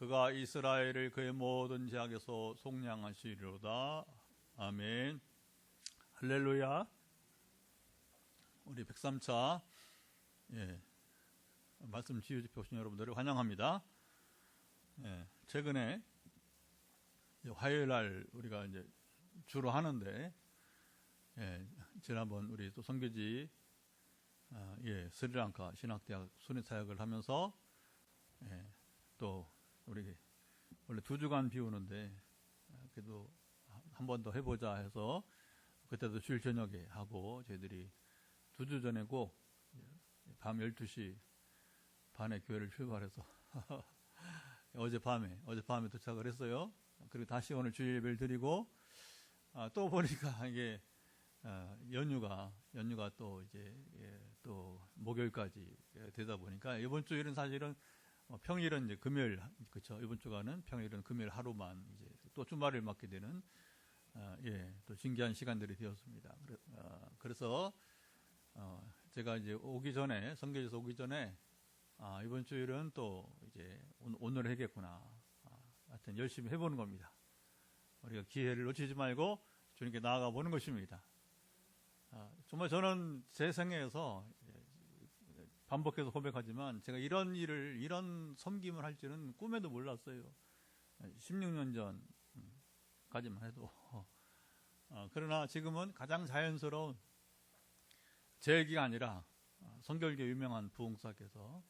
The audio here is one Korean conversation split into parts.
그가 이스라엘을 그의 모든 죄악에서 속량하시리로다. 아멘. 할렐루야. 우리 103차 말씀 지휘집회 오신 여러분들을 환영합니다. 최근에 화요일 날 우리가 이제 주로 하는데, 지난번 우리 또 선교지 스리랑카 신학대학 순회사역을 하면서 또 우리 원래 2주간 비우는데 그래도 한 번 더 해보자 해서 그때도 주일 저녁에 하고, 저희들이 2주 전에고 밤 12시 반에 교회를 출발해서 어젯밤에 도착을 했어요. 그리고 다시 오늘 주일 예배를 드리고, 또 보니까 이게 연휴가 또 이제 또 목요일까지 되다 보니까 이번 주일은 사실은 평일은 이제 금요일, 그렇죠. 이번 주간은 평일은 금요일 하루만 이제 또 주말을 맞게 되는 또 신기한 시간들이 되었습니다. 그래서 제가 이제 선교지에서 오기 전에 이번 주일은 또 이제 오늘 해야겠구나. 하여튼 열심히 해보는 겁니다. 우리가 기회를 놓치지 말고 주님께 나아가 보는 것입니다. 정말 저는 제 생애에서 반복해서 고백하지만 제가 이런 섬김을 할 줄은 꿈에도 몰랐어요. 16년 전까지만 해도. 그러나 지금은 가장 자연스러운, 제 얘기가 아니라 성결교 유명한 부흥사께서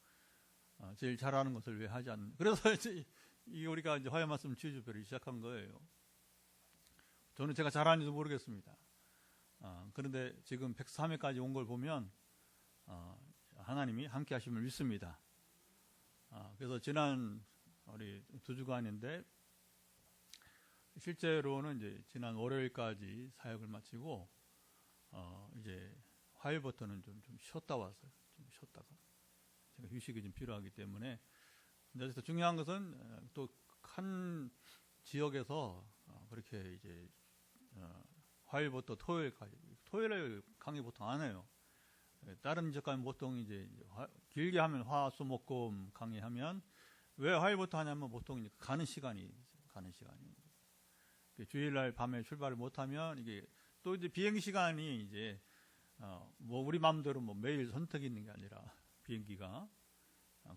제일 잘하는 것을 왜 하지 않는, 그래서 이제 우리가 이제 화요 말씀 지휘집회를 시작한 거예요. 저는 제가 잘하는지도 모르겠습니다. 그런데 지금 103회까지 온 걸 보면 하나님이 함께 하심을 믿습니다. 그래서 지난 우리 2주간인데 실제로는 이제 지난 월요일까지 사역을 마치고 이제 화요일부터는 좀 쉬었다 왔어요. 좀 쉬었다가 제가 휴식이 좀 필요하기 때문에. 근데 더 중요한 것은 또 한 지역에서 그렇게 이제 화요일부터 토요일까지, 토요일에 강의 보통 안 해요. 다른 지역 가면 보통 이제 길게 하면 화, 수, 목, 금 강의하면, 왜 화요일부터 하냐면 보통 이제 가는 시간이 주일날 밤에 출발을 못하면 이게 또 이제 비행 시간이 이제 뭐 우리 마음대로 뭐 매일 선택이 있는 게 아니라 비행기가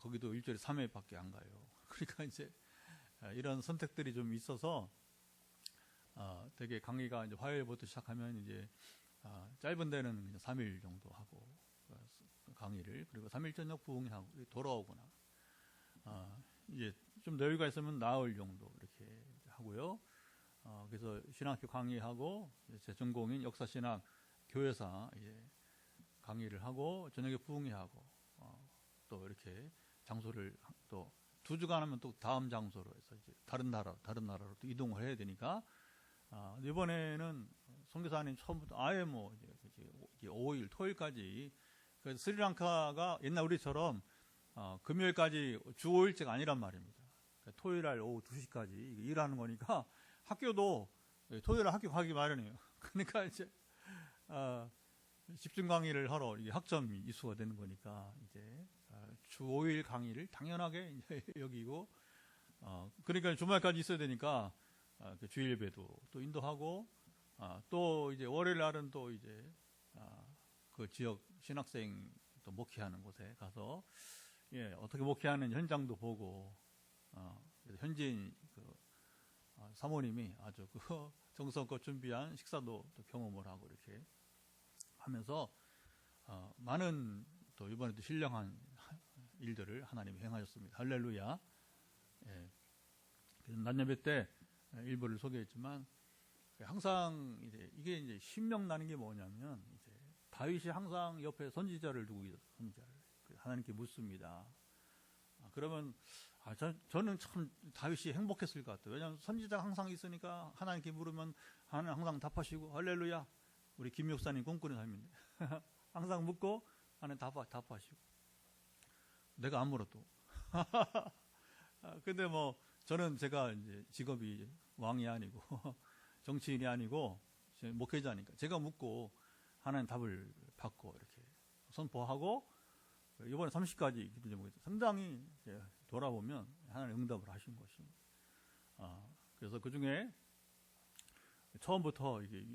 거기도 일주일에 3회밖에 안 가요. 그러니까 이제 이런 선택들이 좀 있어서 되게 강의가 이제 화요일부터 시작하면 이제 짧은 데는 3일 정도 하고 강의를, 그리고 3일 저녁 부흥하고 돌아오거나 이제 좀 여유가 있으면 나흘 정도 이렇게 하고요. 그래서 신학교 강의하고 제 전공인 역사신학 교회사 강의를 하고 저녁에 부흥회하고 또 이렇게 장소를 또 2주간 하면 또 다음 장소로 해서 이제 다른 나라로 또 이동을 해야 되니까, 이번에는 선교사님 처음부터 아예 뭐 이제 5일 토요일까지, 그래서 스리랑카가 옛날 우리처럼 금요일까지 주 5일째가 아니란 말입니다. 그러니까 토요일날 오후 2시까지 일하는 거니까 학교도 토요일날 학교 가기 마련이에요. 그러니까 이제 집중 강의를 하러 이게 학점이 이수가 되는 거니까 이제 주 5일 강의를 당연하게 이제 여기고, 그러니까 주말까지 있어야 되니까 주일 예배도 또 인도하고, 또 이제 월요일 날은 또 이제 그 지역 신학생 또 목회하는 곳에 가서 어떻게 목회하는 현장도 보고, 그래서 현지인 사모님이 아주 정성껏 준비한 식사도 또 경험을 하고 이렇게 하면서 많은 또 이번에도 신령한 일들을 하나님이 행하셨습니다. 할렐루야. 낮 예배 때 일부를 소개했지만, 항상 이게 이제 신명 나는 게 뭐냐면, 이제 다윗이 항상 옆에 선지자를 두고 있어요. 선지자를 하나님께 묻습니다. 그러면 저는 참 다윗이 행복했을 것 같아요. 왜냐하면 선지자가 항상 있으니까 하나님께 물으면 하나님 항상 답하시고, 할렐루야. 우리 김 목사님 꿈꾸는 삶인데 항상 묻고 하나님 답하시고, 내가 안 물어도. 근데 뭐 저는 제가 이제 직업이 왕이 아니고 정치인이 아니고 목회자니까 제가 묻고 하나님 답을 받고 이렇게 선포하고, 이번에 30가지 기도 제목이 상당히 돌아보면 하나님 응답을 하신 것입니다. 그래서 그 중에 처음부터 이게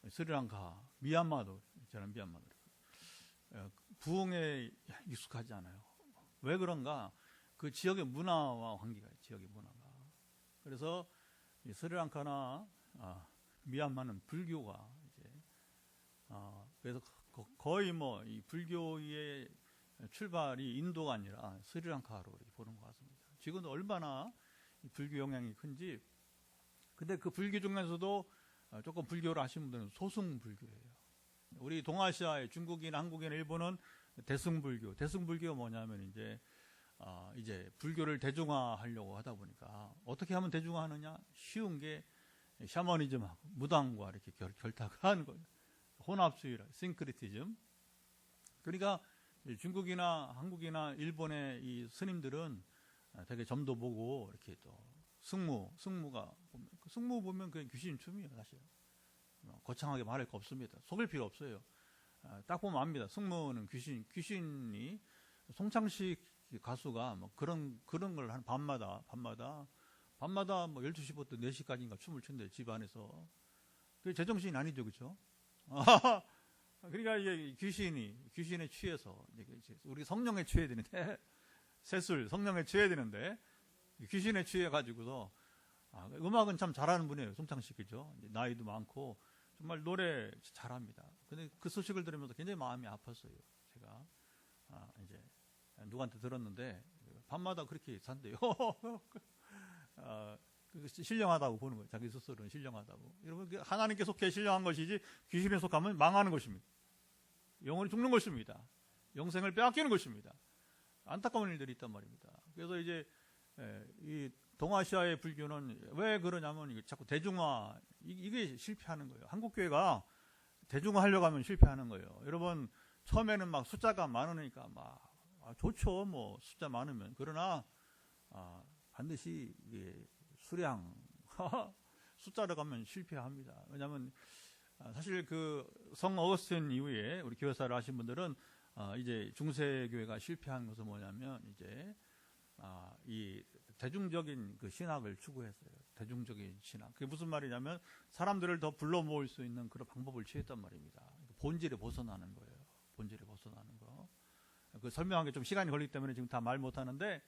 스리랑카, 미얀마도 저는 미얀마도 부흥에 익숙하지 않아요. 왜 그런가? 그 지역의 문화와 관계가 있어요. 지역의 문화가. 그래서 이 스리랑카나 미얀마는 불교가 이제 그래서 거의 뭐 이 불교의 출발이 인도가 아니라 스리랑카로 이렇게 보는 것 같습니다. 지금도 얼마나 불교 영향이 큰지. 근데 그 불교 중에서도 조금 불교를 하시는 분들은 소승불교예요. 우리 동아시아의 중국인, 한국인, 일본은 대승불교. 대승불교가 뭐냐면 이제 불교를 대중화하려고 하다 보니까 어떻게 하면 대중화하느냐? 쉬운 게 샤머니즘하고 무당과 이렇게 결탁한 거예요. 혼합주의라, 싱크리티즘. 그러니까 중국이나 한국이나 일본의 이 스님들은 되게 점도 보고 이렇게 또 승무가 승무 보면 그냥 귀신 춤이에요, 사실. 거창하게 말할 거 없습니다. 속일 필요 없어요. 딱 보면 압니다. 승무는 귀신이 송창식 가수가 뭐 그런 걸 한 밤마다 뭐 12시부터 4시까지인가 춤을 춘대요, 집 안에서. 그게 제정신이 아니죠, 그렇죠? 그러니까 이게 귀신에 취해서 우리 성령에 취해야 되는데 세술 성령에 취해야 되는데 귀신에 취해 가지고서 음악은 참 잘하는 분이에요, 송창식, 그죠? 나이도 많고 정말 노래 잘합니다. 근데 그 소식을 들으면서 굉장히 마음이 아팠어요. 제가 이제 누구한테 들었는데 밤마다 그렇게 산대요. 신령하다고 보는 거예요. 자기 스스로는 신령하다고. 여러분, 하나님께 속해 신령한 것이지 귀신에 속하면 망하는 것입니다. 영혼이 죽는 것입니다. 영생을 빼앗기는 것입니다. 안타까운 일들이 있단 말입니다. 그래서 이제 이 동아시아의 불교는 왜 그러냐면 이게 자꾸 대중화, 이게 실패하는 거예요. 한국교회가 대중화하려고 하면 실패하는 거예요. 여러분, 처음에는 막 숫자가 많으니까 막 좋죠, 뭐 숫자 많으면. 그러나 반드시 이게 수량 숫자로 가면 실패합니다. 왜냐하면 사실 그 성 어거스틴 이후에 우리 교회사를 하신 분들은 이제 중세교회가 실패한 것은 뭐냐면 이제 이 대중적인 그 신학을 추구했어요. 대중적인 신학. 그게 무슨 말이냐면 사람들을 더 불러 모을 수 있는 그런 방법을 취했단 말입니다. 본질에 벗어나는 거예요. 본질에 벗어나는 거. 그 설명한 게 좀 시간이 걸리기 때문에 지금 다 말 못하는데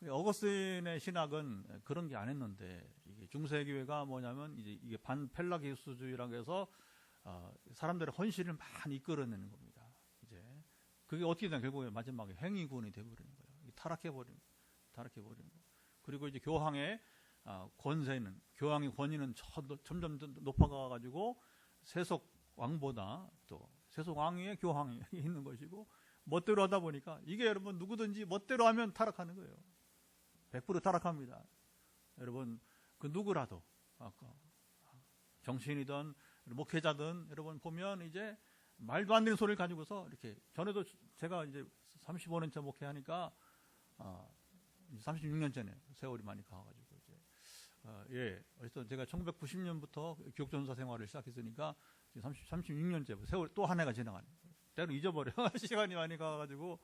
어거스틴의 신학은 그런 게 안 했는데 이게 중세교회가 뭐냐면 이게 반펠라기우스주의라고 해서 사람들의 헌신을 많이 이끌어내는 겁니다. 이제 그게 어떻게 되냐, 결국에 마지막에 행위군이 되어버리는 거예요. 타락해버리는 거. 그리고 이제 교황의 권위는 점점 높아가가지고 세속 왕보다 또 세속 왕위에 교황이 있는 것이고 멋대로 하다 보니까 이게 여러분 누구든지 멋대로 하면 타락하는 거예요. 100% 타락합니다. 여러분 그 누구라도 정치인이든 목회자든 여러분 보면 이제 말도 안 되는 소리를 가지고서 이렇게 전에도 제가 이제 35년째 목회하니까 36년째네 세월이 많이 가가지고 이제 그래서 제가 1990년부터 교육전사 생활을 시작했으니까 36년째 세월 또 한 해가 지나가네. 때로 잊어버려. 시간이 많이 가가지고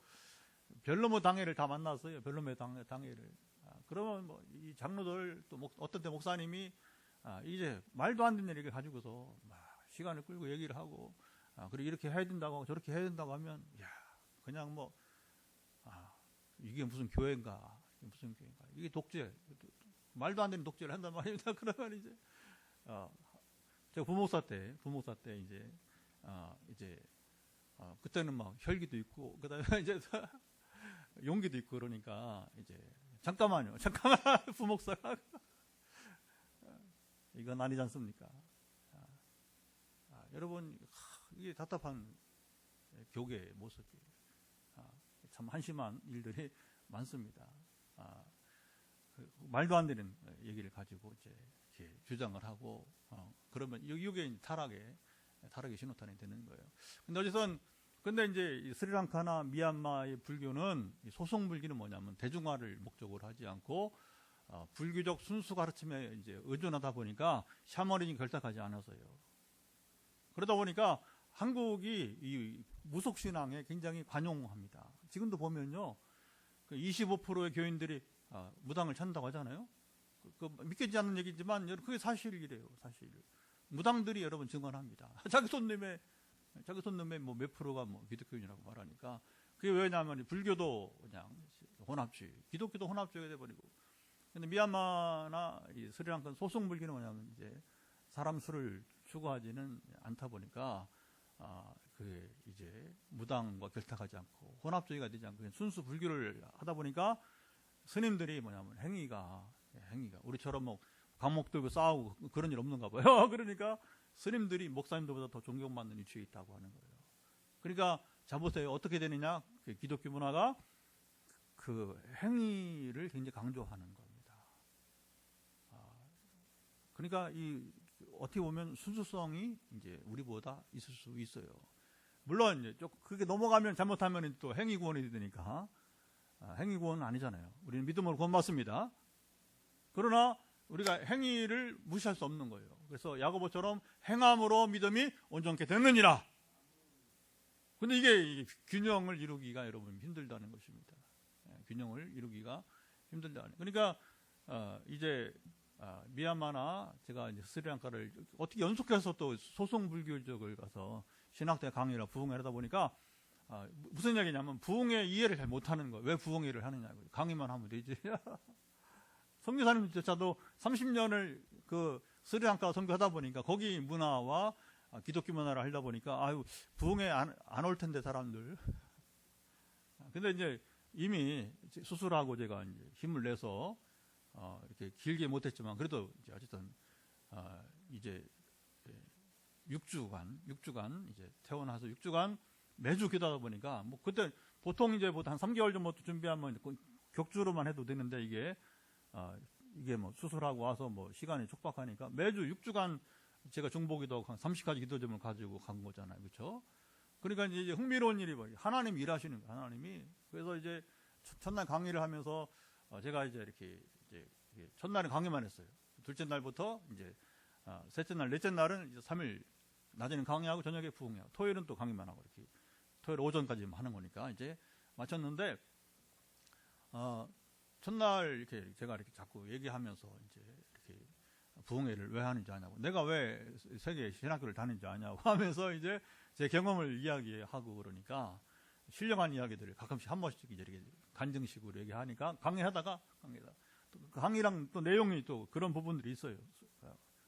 별로모 당회를 다 만났어요. 별로모 당회를. 그러면 뭐 이 장로들 또 어떤 때 목사님이 이제 말도 안 되는 얘기를 가지고서 막 시간을 끌고 얘기를 하고 그리고 이렇게 해야 된다고 하고 저렇게 해야 된다고 하면 그냥 뭐 이게 무슨 교회인가 이게 독재, 말도 안 되는 독재를 한단 말입니다. 그러면 이제 제가 부목사 때 이제 그때는 막 혈기도 있고 그다음에 이제 용기도 있고 그러니까 이제 잠깐만 부목사가 이건 아니지 않습니까? 여러분 이게 답답한 교계의 모습이에요. 참 한심한 일들이 많습니다. 말도 안 되는 얘기를 가지고 이제 이렇게 주장을 하고 그러면 이게 타락의 신호탄이 되는 거예요. 근데 이제 스리랑카나 미얀마의 불교는 소송불교는 뭐냐면 대중화를 목적으로 하지 않고 불교적 순수 가르침에 이제 의존하다 보니까 샤머니즘이 결탁하지 않아서요. 그러다 보니까 한국이 이 무속신앙에 굉장히 관용합니다. 지금도 보면요, 25%의 교인들이 무당을 찾는다고 하잖아요. 믿기지 않는 얘기지만 그게 사실이래요. 사실. 무당들이 여러분 증언합니다. 자기 손님의 뭐 몇 프로가 뭐 기독교인이라고 말하니까 그게 왜냐하면 불교도 그냥 혼합주의, 기독교도 혼합주의가 돼버리고. 근데 미얀마나 이 스리랑카 소속 물기는 뭐냐면 이제 사람 수를 추구하지는 않다 보니까 그게 이제 무당과 결탁하지 않고 혼합주의가 되지 않고 순수 불교를 하다 보니까 스님들이 뭐냐면 행위가 우리처럼 뭐 강목 들고 싸우고 그런 일 없는가 봐요. 그러니까 스님들이 목사님들보다 더 존경받는 위치에 있다고 하는 거예요. 그러니까 자 보세요. 어떻게 되느냐? 기독교 문화가 그 행위를 굉장히 강조하는 겁니다. 그러니까 이 어떻게 보면 순수성이 이제 우리보다 있을 수 있어요. 물론 이제 그게 넘어가면 잘못하면 또 행위구원이 되니까 행위구원은 아니잖아요. 우리는 믿음으로 구원받습니다. 그러나 우리가 행위를 무시할 수 없는 거예요. 그래서 야고보처럼 행함으로 믿음이 온전케 됐느니라. 근데 이게 균형을 이루기가 여러분 힘들다는 것입니다. 균형을 이루기가 힘들다는. 그러니까 이제 미얀마나 제가 이제 스리랑카를 어떻게 연속해서 또 소송 불교적을 가서 신학대 강의라 부흥을 하다 보니까 무슨 이야기냐면 부흥의 이해를 잘 못하는 거예요. 왜 부흥회를 하느냐고요. 강의만 하면 되지. 선교사님조차도 30년을 그 스리랑카 선교하다 보니까 거기 문화와 기독교 문화를 하다 보니까 아유 부흥회 안 올 텐데 사람들. 근데 이제 이미 수술하고 제가 이제 힘을 내서 이렇게 길게 못했지만 그래도 이제 어쨌든 이제 6주간 이제 퇴원해서 6주간 매주 기도하다 보니까 뭐 그때 보통 이제 한 3개월 전부터 준비하면 격주로만 해도 되는데 이게 뭐 수술하고 와서 뭐 시간이 촉박하니까 매주 6주간 제가 중보기도 한 30가지 기도점을 가지고 간 거잖아요. 그렇죠? 그러니까 이제 흥미로운 일이 뭐예요? 하나님이 일하시는 거예요. 하나님이. 그래서 이제 첫날 강의를 하면서 제가 이제 이렇게 첫날은 강의만 했어요. 둘째 날부터 이제 셋째 날, 넷째 날은 이제 3일 낮에는 강의하고 저녁에 부흥해요. 토요일은 또 강의만 하고 이렇게 토요일 오전까지 하는 거니까 이제 마쳤는데 첫날 이렇게 제가 이렇게 자꾸 얘기하면서 이제 이렇게 부흥회를 왜 하는지 아냐고, 내가 왜 세계 신학교를 다니는지 아냐고 하면서 이제 제 경험을 이야기하고 그러니까 신령한 이야기들을 가끔씩 한 번씩 이제 이렇게 간증식으로 얘기하니까 강의랑 또 내용이 또 그런 부분들이 있어요.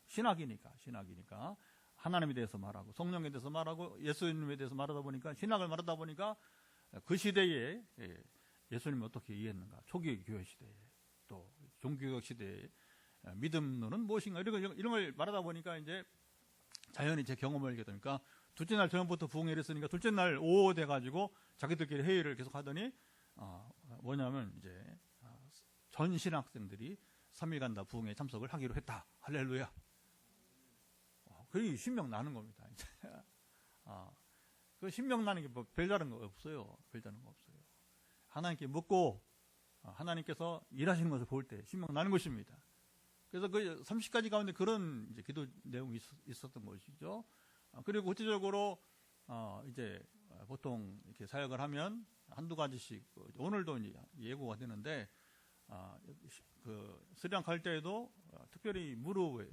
신학이니까 하나님에 대해서 말하고 성령에 대해서 말하고 예수님에 대해서 말하다 보니까 신학을 말하다 보니까 그 시대에 예수님이 어떻게 이해했는가, 초기 교회 시대에 또 종교개혁 시대에 믿음론은 무엇인가 이런 걸 말하다 보니까 이제 자연히 제 경험을 알게 되니까 둘째 날 저녁부터 부흥회를 했으니까 둘째 날 오후 돼가지고 자기들끼리 회의를 계속 하더니 뭐냐면 이제 전 신학생들이 3일간 다 부흥회에 참석을 하기로 했다. 할렐루야. 그게 신명 나는 겁니다. 이제. 그 신명 나는 게 뭐 별다른 거 없어요. 하나님께 묻고 하나님께서 일하시는 것을 볼 때 신명 나는 것입니다. 그래서 그 30가지 가운데 그런 이제 기도 내용이 있었던 것이죠. 그리고 구체적으로 이제 보통 이렇게 사역을 하면 한두 가지씩 오늘도 이제 예고가 되는데 그 스리랑카 갈 때에도 특별히 무릎에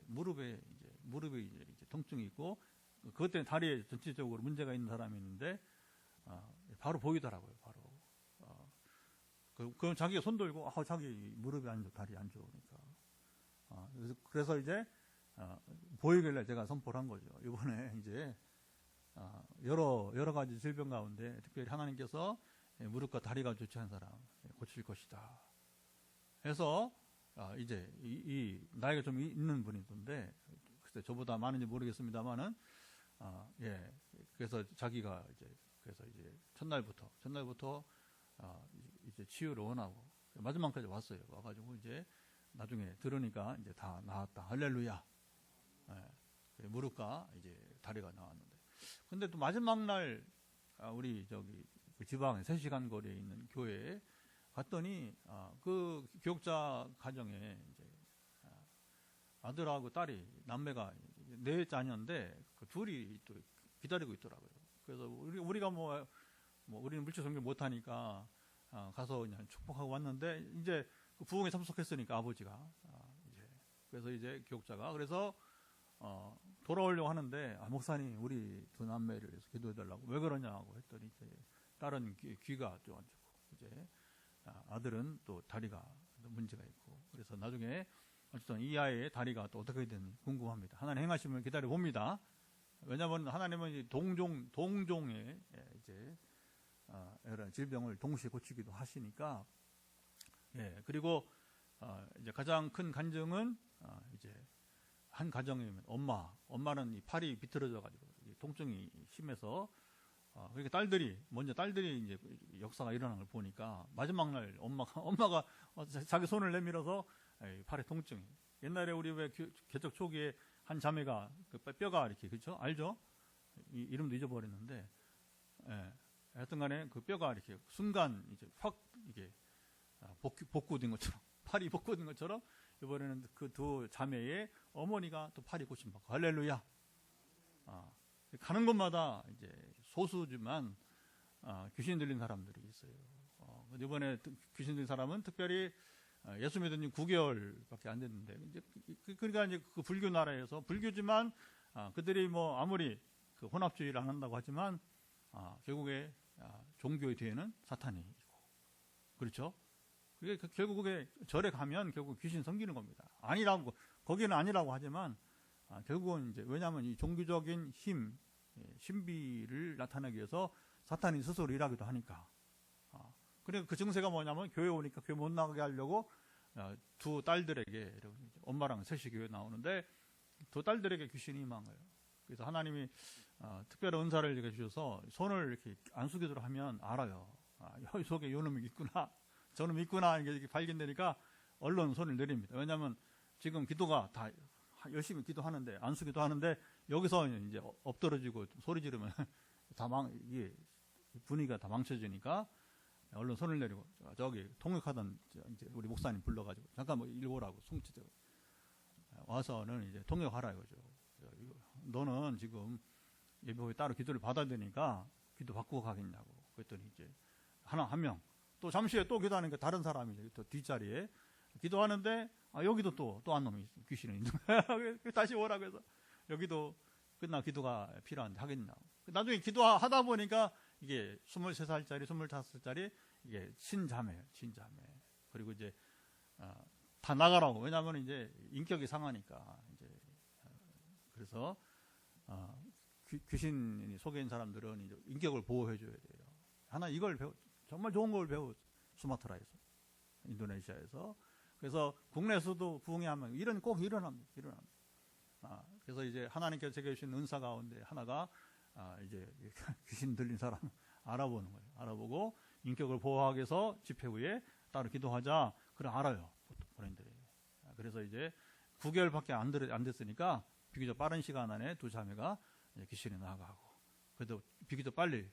이제 통증이 있고 그것 때문에 다리에 전체적으로 문제가 있는 사람이 있는데 바로 보이더라고요. 그럼 자기가 손 들고 자기 무릎이 안 좋아, 다리 안 좋으니까. 그래서 이제 보이길래 제가 선포를 한 거죠. 이번에 이제 여러 가지 질병 가운데 특별히 하나님께서 무릎과 다리가 좋지 않은 사람 고칠 것이다. 해서 이제 이 나이가 좀 있는 분이던데 글쎄 저보다 많은지 모르겠습니다만은 그래서 자기가 그래서 이제 첫날부터 이제 치유를 원하고 마지막까지 왔어요. 와가지고 이제 나중에 들으니까 이제 다 나았다. 할렐루야. 무릎과 이제 다리가 나왔는데. 근데 또 마지막 날 우리 그 지방에 3시간 거리에 있는 교회에 갔더니 그 교육자 가정에 이제 아들하고 딸이 남매가 네 자녀인데 그 둘이 또 기다리고 있더라고요. 그래서 우리가 우리는 물질 성경 못하니까 가서 그냥 축복하고 왔는데 이제 그 부흥에 참석했으니까 아버지가 이제 그래서 이제 기록자가 그래서 돌아오려고 하는데 목사님 우리 두 남매를 위해서 기도해달라고 왜 그러냐고 했더니 이제 딸은 귀가 좀 안 좋고 이제 아들은 또 다리가 문제가 있고 그래서 나중에 어쨌든 이 아이의 다리가 또 어떻게 되는지 궁금합니다. 하나님 행하심을 기다려 봅니다. 왜냐하면 하나님은 동종의 이제 여러 질병을 동시에 고치기도 하시니까 그리고 이제 가장 큰 간증은 이제 한 가정이면 엄마는 이 팔이 비틀어져 가지고 통증이 심해서 그러니까 먼저 딸들이 이제 역사가 일어나는 걸 보니까 마지막 날 엄마가 자기 손을 내밀어서 팔에 통증이 옛날에 우리 왜 개척 초기에 한 자매가 그 뼈가 이렇게 그렇죠 알죠? 이름도 잊어버렸는데 하여튼간에 그 뼈가 이렇게 순간 이제 확 이게 복구된 것처럼 팔이 복구된 것처럼 이번에는 그 두 자매의 어머니가 또 팔이 고침받고 할렐루야. 가는 곳마다 이제 소수지만 귀신 들린 사람들이 있어요. 이번에 귀신 들린 사람은 특별히 예수 믿은 지 9개월밖에 안 됐는데 이제 그러니까 이제 그 불교 나라에서 불교지만 그들이 뭐 아무리 그 혼합주의를 안 한다고 하지만 결국에 종교의 뒤에는 사탄이 있고 그렇죠. 그게 결국에 절에 가면 결국 귀신 섬기는 겁니다. 아니라고 거기는 아니라고 하지만 결국은 이제 왜냐하면 이 종교적인 힘 신비를 나타내기 위해서 사탄이 스스로 일하기도 하니까. 그러니까 그 증세가 뭐냐면 교회 오니까 교회 못 나가게 하려고 두 딸들에게 엄마랑 셋이 교회 나오는데 두 딸들에게 귀신이 임한 거예요. 그래서 하나님이 특별한 은사를 이렇게 주셔서 손을 이렇게 안수기도를 하면 알아요. 이 속에 요 놈이 있구나. 저놈이 있구나. 이게 발견되니까 얼른 손을 내립니다. 왜냐하면 지금 기도가 다 열심히 기도하는데 안수기도 하는데 여기서 이제 엎드러지고 소리 지르면 이게 분위기가 다 망쳐지니까 얼른 손을 내리고 저기 통역하던 이제 우리 목사님 불러가지고 잠깐 뭐 읽어보라고 송치대 와서는 이제 통역하라 이거죠. 너는 지금 예배후에 따로 기도를 받아야 되니까 기도 바꾸고 가겠냐고. 그랬더니 이제 한 명 또 잠시 후에 또 기도하니까 다른 사람이 이제 또 뒷자리에 기도하는데 여기도 또 한 놈이 귀신이 있는 거야. 다시 오라고 해서 여기도 끝나 기도가 필요한데 하겠냐고. 나중에 기도하다 보니까 이게 23살짜리 25살짜리 이게 친자매예요. 친자매. 그리고 이제 다 나가라고. 왜냐하면 이제 인격이 상하니까 이제 그래서 귀신이 속에 있는 사람들은 이제 인격을 보호해 줘야 돼요. 하나 이걸 정말 좋은 걸 배워 수마트라에서 인도네시아에서. 그래서 국내에서도 부흥회 하면 꼭 일어납니다. 그래서 이제 하나님께서 제게 주신 은사 가운데 하나가 이제 귀신 들린 사람 알아보는 거예요. 알아보고 인격을 보호하기 위해서 집회 후에 따로 기도하자. 그래 알아요. 본인들이. 그래서 이제 9개월밖에 안 됐으니까 비교적 빠른 시간 안에 두 자매가 귀신이 나가고 그래도 비교적 빨리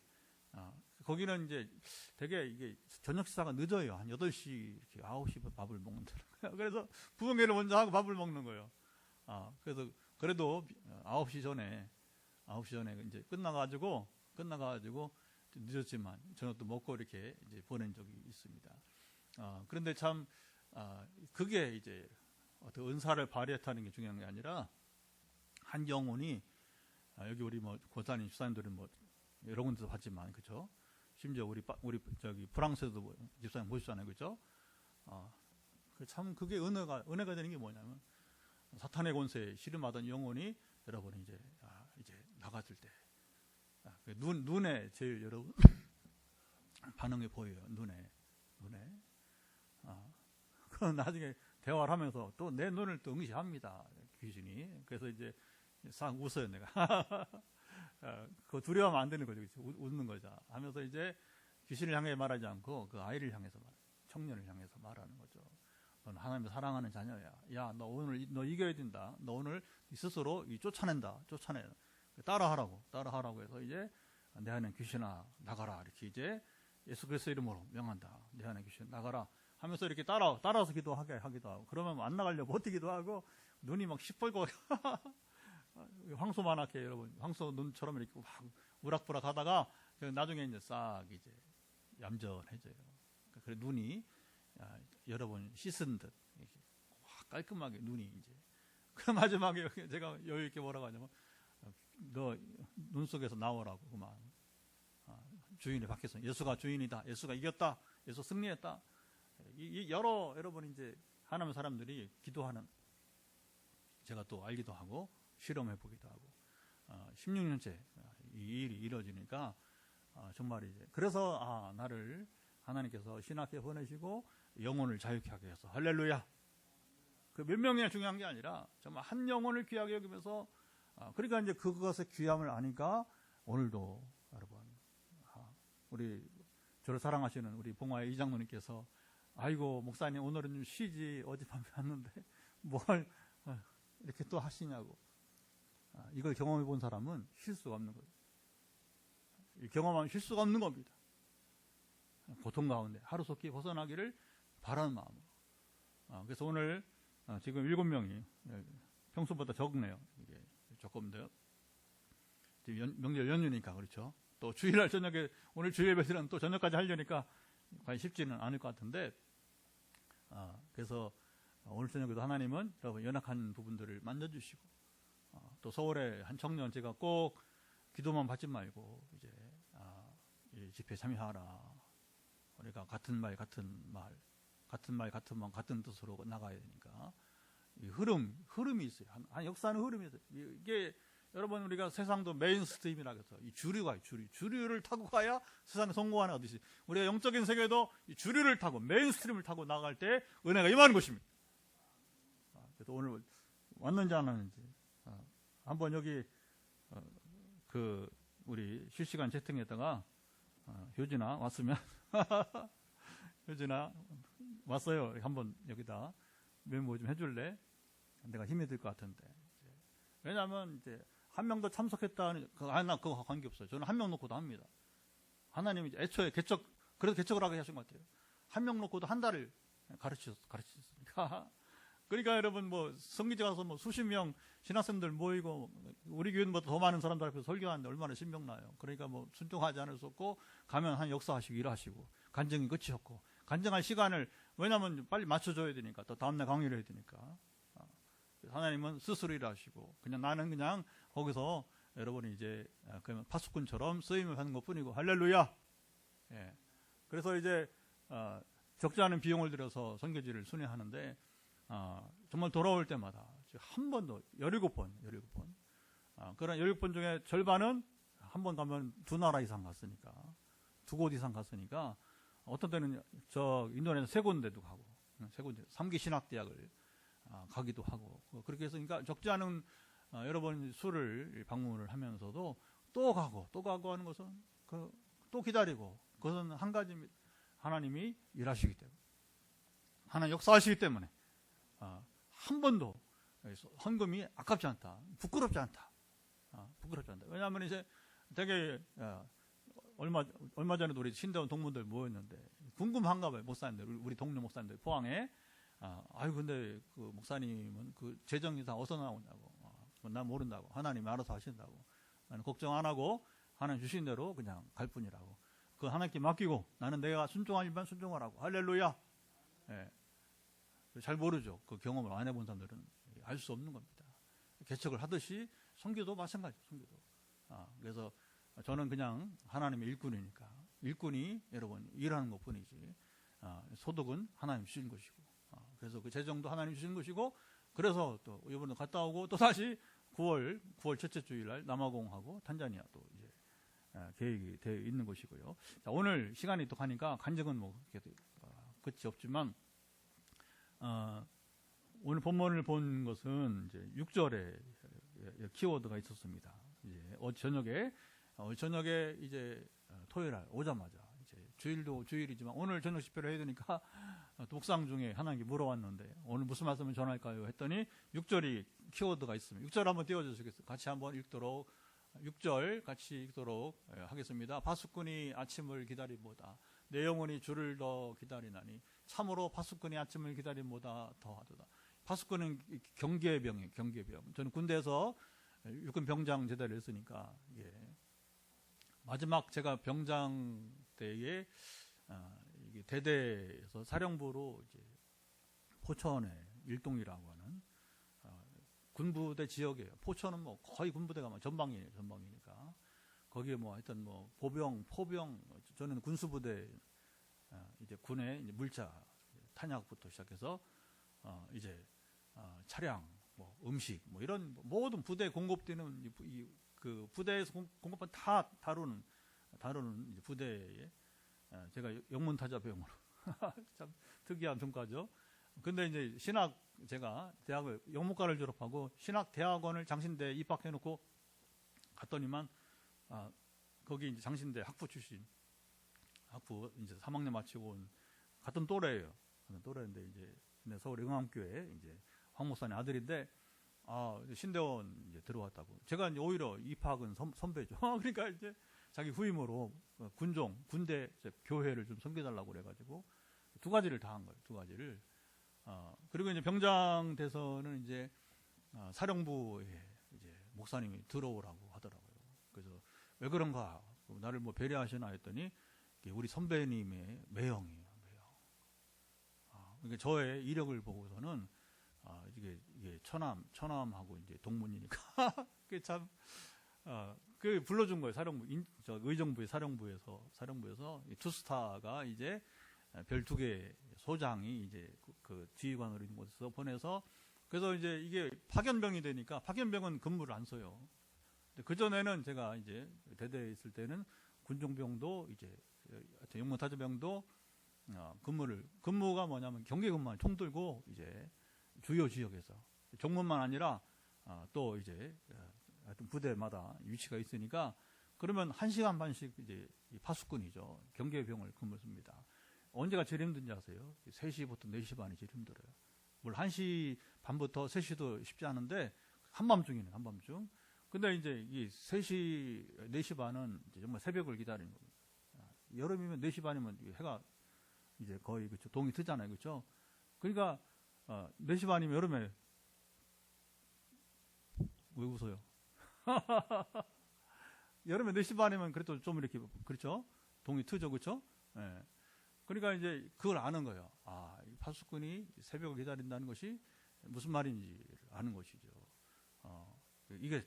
거기는 이제 되게 이게 저녁 식사가 늦어요. 한 8시 이렇게 9시 밥을 먹는다는 거예요. 그래서 부흥회를 먼저 하고 밥을 먹는 거예요. 그래서 그래도 9시 전에 이제 끝나가지고 늦었지만 저녁도 먹고 이렇게 이제 보낸 적이 있습니다. 그런데 참 그게 이제 어떤 은사를 발휘했다는 게 중요한 게 아니라 한 영혼이 여기 우리 뭐 고사님 집사님들은 뭐 여러 군데서 봤지만 그렇죠. 심지어 우리 저기 프랑스에도 집사님 보시잖아요, 그렇죠? 참 그게 은혜가 되는 게 뭐냐면 사탄의 권세에 씨름하던 영혼이 여러분 이제 나갔을 때 눈에 제일 여러분 반응이 보여요. 눈에. 그건 나중에 대화를 하면서 또 내 눈을 또 응시합니다. 귀신이. 그래서 이제 싹 웃어요, 내가. 그거 두려워하면 안 되는 거죠. 웃는 거죠. 하면서 이제 귀신을 향해 말하지 않고 그 아이를 향해서 청년을 향해서 말하는 거죠. 너는 하나님을 사랑하는 자녀야. 야, 너 오늘 너 이겨야 된다. 너 오늘 스스로 쫓아내. 따라하라고 해서 이제 내 안에 귀신아 나가라. 이렇게 이제 예수 그리스도 이름으로 명한다. 내 안에 귀신 나가라. 하면서 이렇게 따라서 하기도 하고. 그러면 안 나가려고 버티기도 하고 눈이 막 시뻘고 황소만하게 여러분 황소 눈처럼 이렇게 막 우락부락 하다가 나중에 이제 싹 이제 얌전해져요. 그래 눈이 여러 번 씻은 듯 깔끔하게 눈이 이제 그 마지막에 제가 여유 있게 뭐라고 하냐면 너 눈 속에서 나오라고 그만. 주인이 밖에서 예수가 주인이다. 예수가 이겼다. 예수 승리했다. 여러분 이제 하나님 사람들이 기도하는 제가 또 알기도 하고 실험해 보기도 하고 16년째 이 일이 이루어지니까 정말 이제 그래서 나를 하나님께서 신학교에 보내시고 영혼을 자유케 하게 해서 할렐루야. 그 몇 명이 중요한 게 아니라 정말 한 영혼을 귀하게 여기면서 그러니까 이제 그것의 귀함을 아니까 오늘도 여러분 우리 저를 사랑하시는 우리 봉화의 이장로님께서 아이고 목사님 오늘은 좀 쉬지 어젯밤에 왔는데 뭘 이렇게 또 하시냐고. 이걸 경험해 본 사람은 쉴 수가 없는 거예요. 경험하면 쉴 수가 없는 겁니다. 고통 가운데 하루속히 벗어나기를 바라는 마음으로. 그래서 오늘 지금 7명이 평소보다 적네요. 이게 조금 더 명절 연휴니까 그렇죠. 또 주일날 저녁에 오늘 주일 예배는 또 저녁까지 하려니까 과연 쉽지는 않을 것 같은데 그래서 오늘 저녁에도 하나님은 여러분 연약한 부분들을 만져주시고 또 서울의 한 청년 제가 꼭 기도만 받지 말고 이제 이 집회에 참여하라. 우리가 같은 말 같은 마음 같은 뜻으로 나가야 되니까 이 흐름이 있어요. 한 역사는 흐름이 있어요. 이게 여러분 우리가 세상도 메인스트림이라고 해서 이 주류가 주류를 타고 가야 세상에 성공하는 거듯이 우리가 영적인 세계도 이 주류를 타고 메인스트림을 타고 나갈 때 은혜가 임하는 것입니다. 그래서 오늘 왔는지 안 왔는지 한번 여기 그 우리 실시간 채팅에다가 효진아 왔으면 효진아 왔어요. 한번 여기다 메모 좀 해줄래? 내가 힘이 들 것 같은데. 왜냐하면 이제 한 명도 참석했다는 나 그거 관계없어요. 저는 한 명 놓고도 합니다. 하나님이 애초에 그래서 개척을 하게 하신 것 같아요. 한 명 놓고도 한 달을 가르치셨으니까. 그러니까 여러분 뭐 성기지 가서 뭐 수십 명 신학생들 모이고 우리 교회보다 더 많은 사람들 앞에서 설교하는데 얼마나 신명나요. 그러니까 뭐 순종하지 않을 수 없고 가면 한 역사하시고 일하시고 간증이 끝이었고 간증할 시간을 왜냐하면 빨리 맞춰줘야 되니까 또 다음날 강의를 해야 되니까 하나님은 스스로 일하시고 그냥 나는 그냥 거기서 여러분이 이제 그러면 파수꾼처럼 쓰임을 받는 것뿐이고 할렐루야. 예. 그래서 이제 적지 않은 비용을 들여서 선교지를 순회하는데 정말 돌아올 때마다 한 번도 17번 그런 17번 중에 절반은 한 번 가면 2나라 이상 갔으니까 2곳 이상 갔으니까 어떤 때는 저 인도네시아 3군데도 가고 3기 신학대학을 가기도 하고 그렇게 해서 그러니까 적지 않은 여러 번 수를 방문을 하면서도 또 가고 하는 것은 또 기다리고 그것은 한 가지입니다. 하나님이 일하시기 때문에 하나님 역사하시기 때문에 한 번도 헌금이 아깝지 않다. 부끄럽지 않다. 왜냐하면 이제 되게 얼마 전에도 우리 신대원 동문들 모였는데 궁금한가 봐요. 목사님들 우리 동료 목사님들 포항에 근데 그 목사님은 그 재정이 다 어디서 나오냐고 난 모른다고 하나님이 알아서 하신다고 나는 걱정 안 하고 하나님 주신 대로 그냥 갈 뿐이라고 그 하나님께 맡기고 나는 내가 순종할 일만 순종하라고 할렐루야. 예. 잘 모르죠. 그 경험을 안 해본 사람들은 알 수 없는 겁니다. 개척을 하듯이 선교도 마찬가지. 선교도. 그래서 저는 그냥 하나님의 일꾼이니까 일꾼이 여러분 일하는 것뿐이지 소득은 하나님 주신 것이고 그래서 그 재정도 하나님 주신 것이고 그래서 또 이번에 갔다 오고 또 다시 9월 첫째 주일날 남아공하고 탄자니아 또 이제 계획이 되어 있는 것이고요. 자, 오늘 시간이 또 가니까 간증은 뭐 끝이 없지만 오늘 본문을 본 것은 이제 6절에 키워드가 있었습니다. 이제 저녁에 이제 토요일날 오자마자 이제 주일도 주일이지만 오늘 저녁 집회를 해야 되니까 독상 중에 하나님께 물어왔는데 오늘 무슨 말씀을 전할까요? 했더니 6절이 키워드가 있습니다. 6절 한번 띄워주시겠어요? 같이 한번 읽도록 6절 같이 읽도록 하겠습니다. 파수꾼이 아침을 기다림보다 내 영혼이 주를 더 기다리나니 참으로 파수꾼이 아침을 기다림보다 더하도다. 파수꾼은 경계병이에요. 경계병. 저는 군대에서 육군 병장 제대를 했으니까 마지막 제가 병장 때에 이게 대대에서 사령부로 이제 포천의 일동이라고 하는 군부대 지역이에요. 포천은 뭐 거의 군부대가 막 전방이니까 거기에 뭐 하여튼 뭐 보병, 포병, 저는 군수부대 이제 군의 이제 물자 탄약부터 시작해서 이제 차량, 뭐 음식, 뭐 이런 모든 부대 공급되는 그 부대에서 공급한 다 다루는 이제 부대에 제가 영문타자 배용으로 참 특이한 평가죠. 근데 이제 제가 대학을 영문과를 졸업하고 신학대학원을 장신대에 입학해놓고 갔더니만 거기 이제 장신대 학부 출신 이제 3학년 마치고 온 같은 또래예요. 또래인데 이제 서울 응암교회 이제 황 목사님 아들인데 신대원 이제 들어왔다고. 제가 이제 오히려 입학은 선배죠. 그러니까 이제 자기 후임으로 군대 교회를 좀 섬겨달라고 그래가지고 두 가지를 다 한 거예요. 두 가지를. 그리고 이제 병장 돼서는 이제 사령부에 이제 목사님이 들어오라고 하더라고요. 그래서 왜 그런가? 나를 뭐 배려하시나 했더니 우리 선배님의 매형이에요. 그러니까 저의 이력을 보고서는 이게 처남하고 이제 동문이니까 그게 참 그 불러준 거예요. 사령부 의정부의 사령부에서 투스타가 이제 별 2개 소장이 이제 그 지휘관으로 있는 곳에서 보내서 그래서 이제 이게 파견병이 되니까 파견병은 근무를 안 써요. 그 전에는 제가 이제 대대에 있을 때는 군종병도 이제 영문타자병도 근무가 뭐냐면 경계 근무만 총 들고 이제 주요 지역에서 정문만 아니라 또 이제 하여튼 부대마다 위치가 있으니까 그러면 1시간 반씩 이제 파수꾼이죠. 경계병을 근무를 씁니다. 언제가 제일 힘든지 아세요? 3시부터 4시 반이 제일 힘들어요. 물론 1시 반부터 3시도 쉽지 않은데 한밤중이네, 한밤중. 근데 이제 이 3시, 4시 반은 이제 정말 새벽을 기다리는 겁니다. 여름이면 4시 반이면 해가 이제 거의 그렇죠. 동이 트잖아요. 그렇죠? 그러니까 4시 반이면 여름에 왜 웃어요? 여름에 4시 반이면 그래도 좀 이렇게 그렇죠? 동이 트죠. 그렇죠? 예. 그러니까 이제 그걸 아는 거예요. 파수꾼이 새벽을 기다린다는 것이 무슨 말인지 아는 것이죠. 이게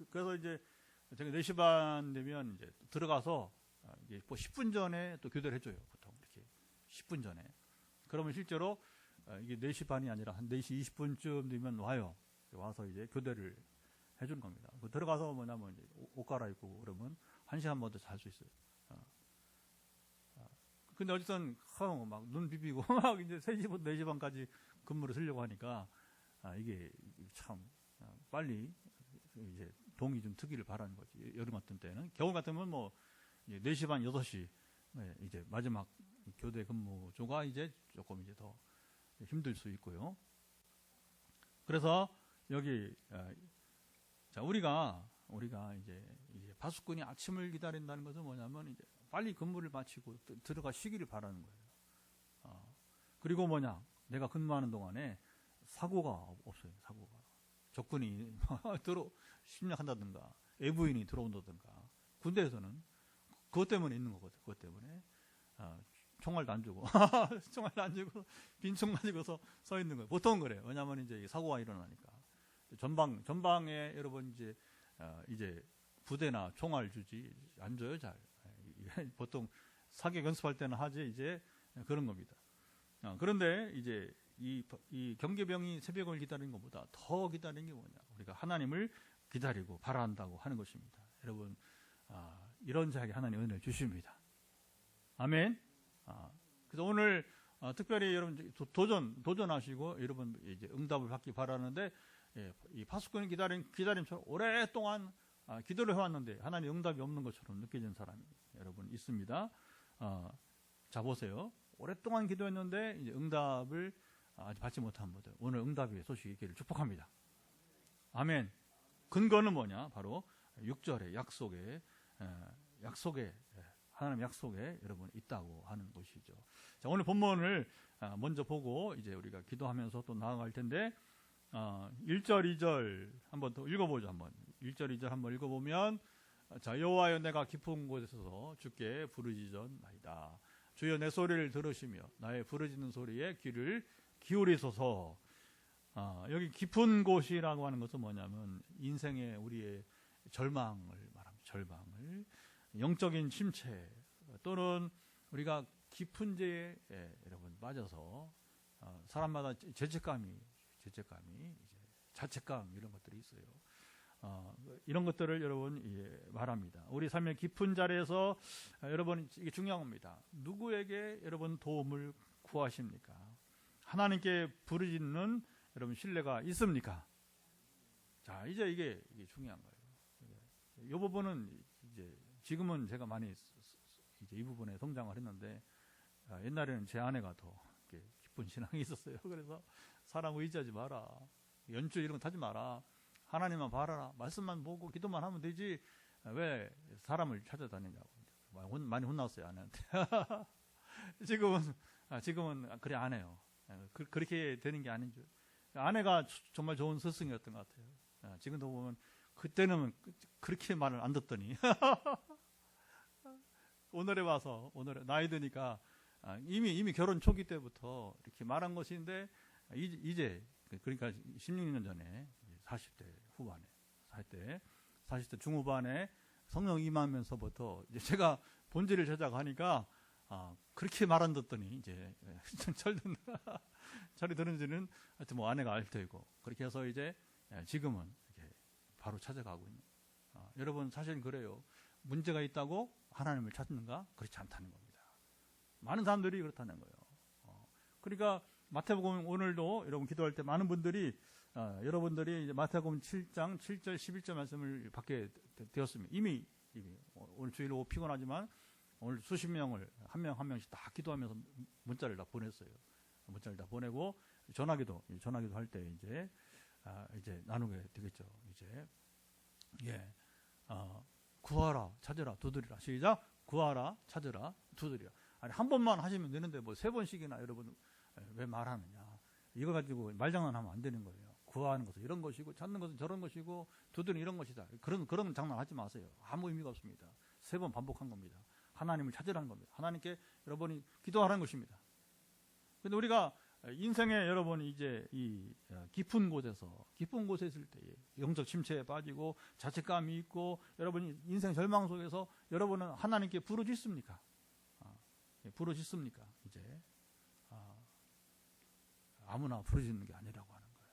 그래서 이제 제가 4시 반 되면 이제 들어가서 이게 뭐 10분 전에 또 교대를 해줘요. 보통 이렇게 10분 전에. 그러면 실제로 이게 4시 반이 아니라 한 4시 20분쯤 되면 와요. 와서 이제 교대를 해주는 겁니다. 들어가서 뭐냐면 이제 옷 갈아입고 그러면 1시간 더 잘 수 있어요. 근데 어쨌든 막 눈 비비고 막 이제 3시부터 4시 반까지 근무를 쓰려고 하니까 이게 참 빨리 이제 동이 좀 트기를 바라는 거지. 여름 같은 때는. 겨울 같으면 뭐 4시 반 6시 이제 마지막 교대 근무조가 이제 조금 이제 더 힘들 수 있고요. 그래서 여기 자 우리가 이제 파수꾼이 아침을 기다린다는 것은 뭐냐면 이제 빨리 근무를 마치고 들어가 쉬기를 바라는 거예요. 그리고 뭐냐, 내가 근무하는 동안에 사고가 없어요. 사고가. 적군이 침략한다든가 외부인이 들어온다든가. 군대에서는 그것 때문에 있는 거거든. 그것 때문에 총알도 안 주고 총알도 안 주고 빈총 가지고서 서 있는 거예요. 보통 그래요. 왜냐하면 이제 사고가 일어나니까. 전방에 여러분 이제 부대나 총알 주지 안 줘요. 잘. 보통 사격 연습할 때는 하지 이제 그런 겁니다. 그런데 이제 이 경계병이 새벽을 기다리는 것보다 더 기다리는 게 뭐냐? 우리가 하나님을 기다리고 바라한다고 하는 것입니다. 여러분 이런 자에게 하나님 은혜를 주십니다. 아멘. 그래서 오늘 특별히 여러분 도전하시고 여러분 이제 응답을 받기 바라는데 이 파수꾼이 기다림처럼 오랫동안 기도를 해왔는데 하나님 응답이 없는 것처럼 느껴지는 사람이 여러분 있습니다. 자 보세요. 오랫동안 기도했는데 이제 응답을 아직 받지 못한 분들 오늘 응답의 소식이 있기를 축복합니다. 아멘. 근거는 뭐냐? 바로 6절의 약속에 하나님 약속에 여러분 있다고 하는 것이죠. 자 오늘 본문을 먼저 보고 이제 우리가 기도하면서 또 나아갈 텐데 1절 2절 한번 더 읽어보죠. 한번 1절 2절 한번 읽어보면 자 여호와여 내가 깊은 곳에서 주께 부르짖었나이다. 주여 내 소리를 들으시며 나의 부르짖는 소리에 귀를 기울이소서. 여기 깊은 곳이라고 하는 것은 뭐냐면 인생의 우리의 절망을 말합니다. 절망을, 영적인 침체 또는 우리가 깊은 죄에 여러분 빠져서 사람마다 죄책감이 이제 자책감 이런 것들이 있어요. 이런 것들을 여러분 말합니다. 우리 삶의 깊은 자리에서 여러분 이게 중요한 겁니다. 누구에게 여러분 도움을 구하십니까? 하나님께 부르짖는 여러분 신뢰가 있습니까? 자, 이제 이게 중요한 거예요. 이 부분은 이제 지금은 제가 많이 이제 이 부분에 성장을 했는데 옛날에는 제 아내가 더 깊은 신앙이 있었어요. 그래서 사람 의지하지 마라. 연주 이런 거 타지 마라. 하나님만 바라라. 말씀만 보고 기도만 하면 되지. 왜 사람을 찾아다니냐고. 많이 혼났어요, 아내한테. 지금은 그래 안 해요. 그렇게 되는 게 아닌 줄. 아내가 정말 좋은 스승이었던 것 같아요. 지금도 보면 그때는 그렇게 말을 안 듣더니 오늘에 와서 오늘 나이 드니까 이미 결혼 초기 때부터 이렇게 말한 것인데 이제 그러니까 16년 전에 40대 후반에 40대 중후반에 성령 임하면서부터 이제 제가 본질을 제작하니까 그렇게 말 안 듣더니 이제 철이 드는지는 하여튼 뭐 아내가 알 테고 그렇게 해서 이제 지금은 이렇게 바로 찾아가고 있는. 여러분 사실 그래요. 문제가 있다고 하나님을 찾는가? 그렇지 않다는 겁니다. 많은 사람들이 그렇다는 거예요. 그러니까 마태복음 오늘도 여러분 기도할 때 많은 분들이 여러분들이 이제 마태복음 7장 7절 11절 말씀을 받게 되었습니다. 이미 오늘 주일 오후 피곤하지만 오늘 수십 명을 한 명씩 다 기도하면서 문자를 다 보냈어요. 문자를 다 보내고 전화기도 할 때 이제 나누게 되겠죠. 이제 구하라 찾으라 두드리라. 시작. 구하라 찾으라 두드리라. 아니 한 번만 하시면 되는데 뭐 세 번씩이나 여러분 왜 말하느냐. 이거 가지고 말장난하면 안 되는 거예요. 구하는 것은 이런 것이고 찾는 것은 저런 것이고 두드리는 이런 것이다. 그런 장난 하지 마세요. 아무 의미가 없습니다. 세 번 반복한 겁니다. 하나님을 찾으라는 겁니다. 하나님께 여러분이 기도하라는 것입니다. 근데 우리가 인생에 여러분이 이제 이 깊은 곳에서 있을 때 영적 침체에 빠지고 자책감이 있고 여러분이 인생 절망 속에서 여러분은 하나님께 부르짖습니까? 부르짖습니까? 이제 아무나 부르짖는 게 아니라고 하는 거예요.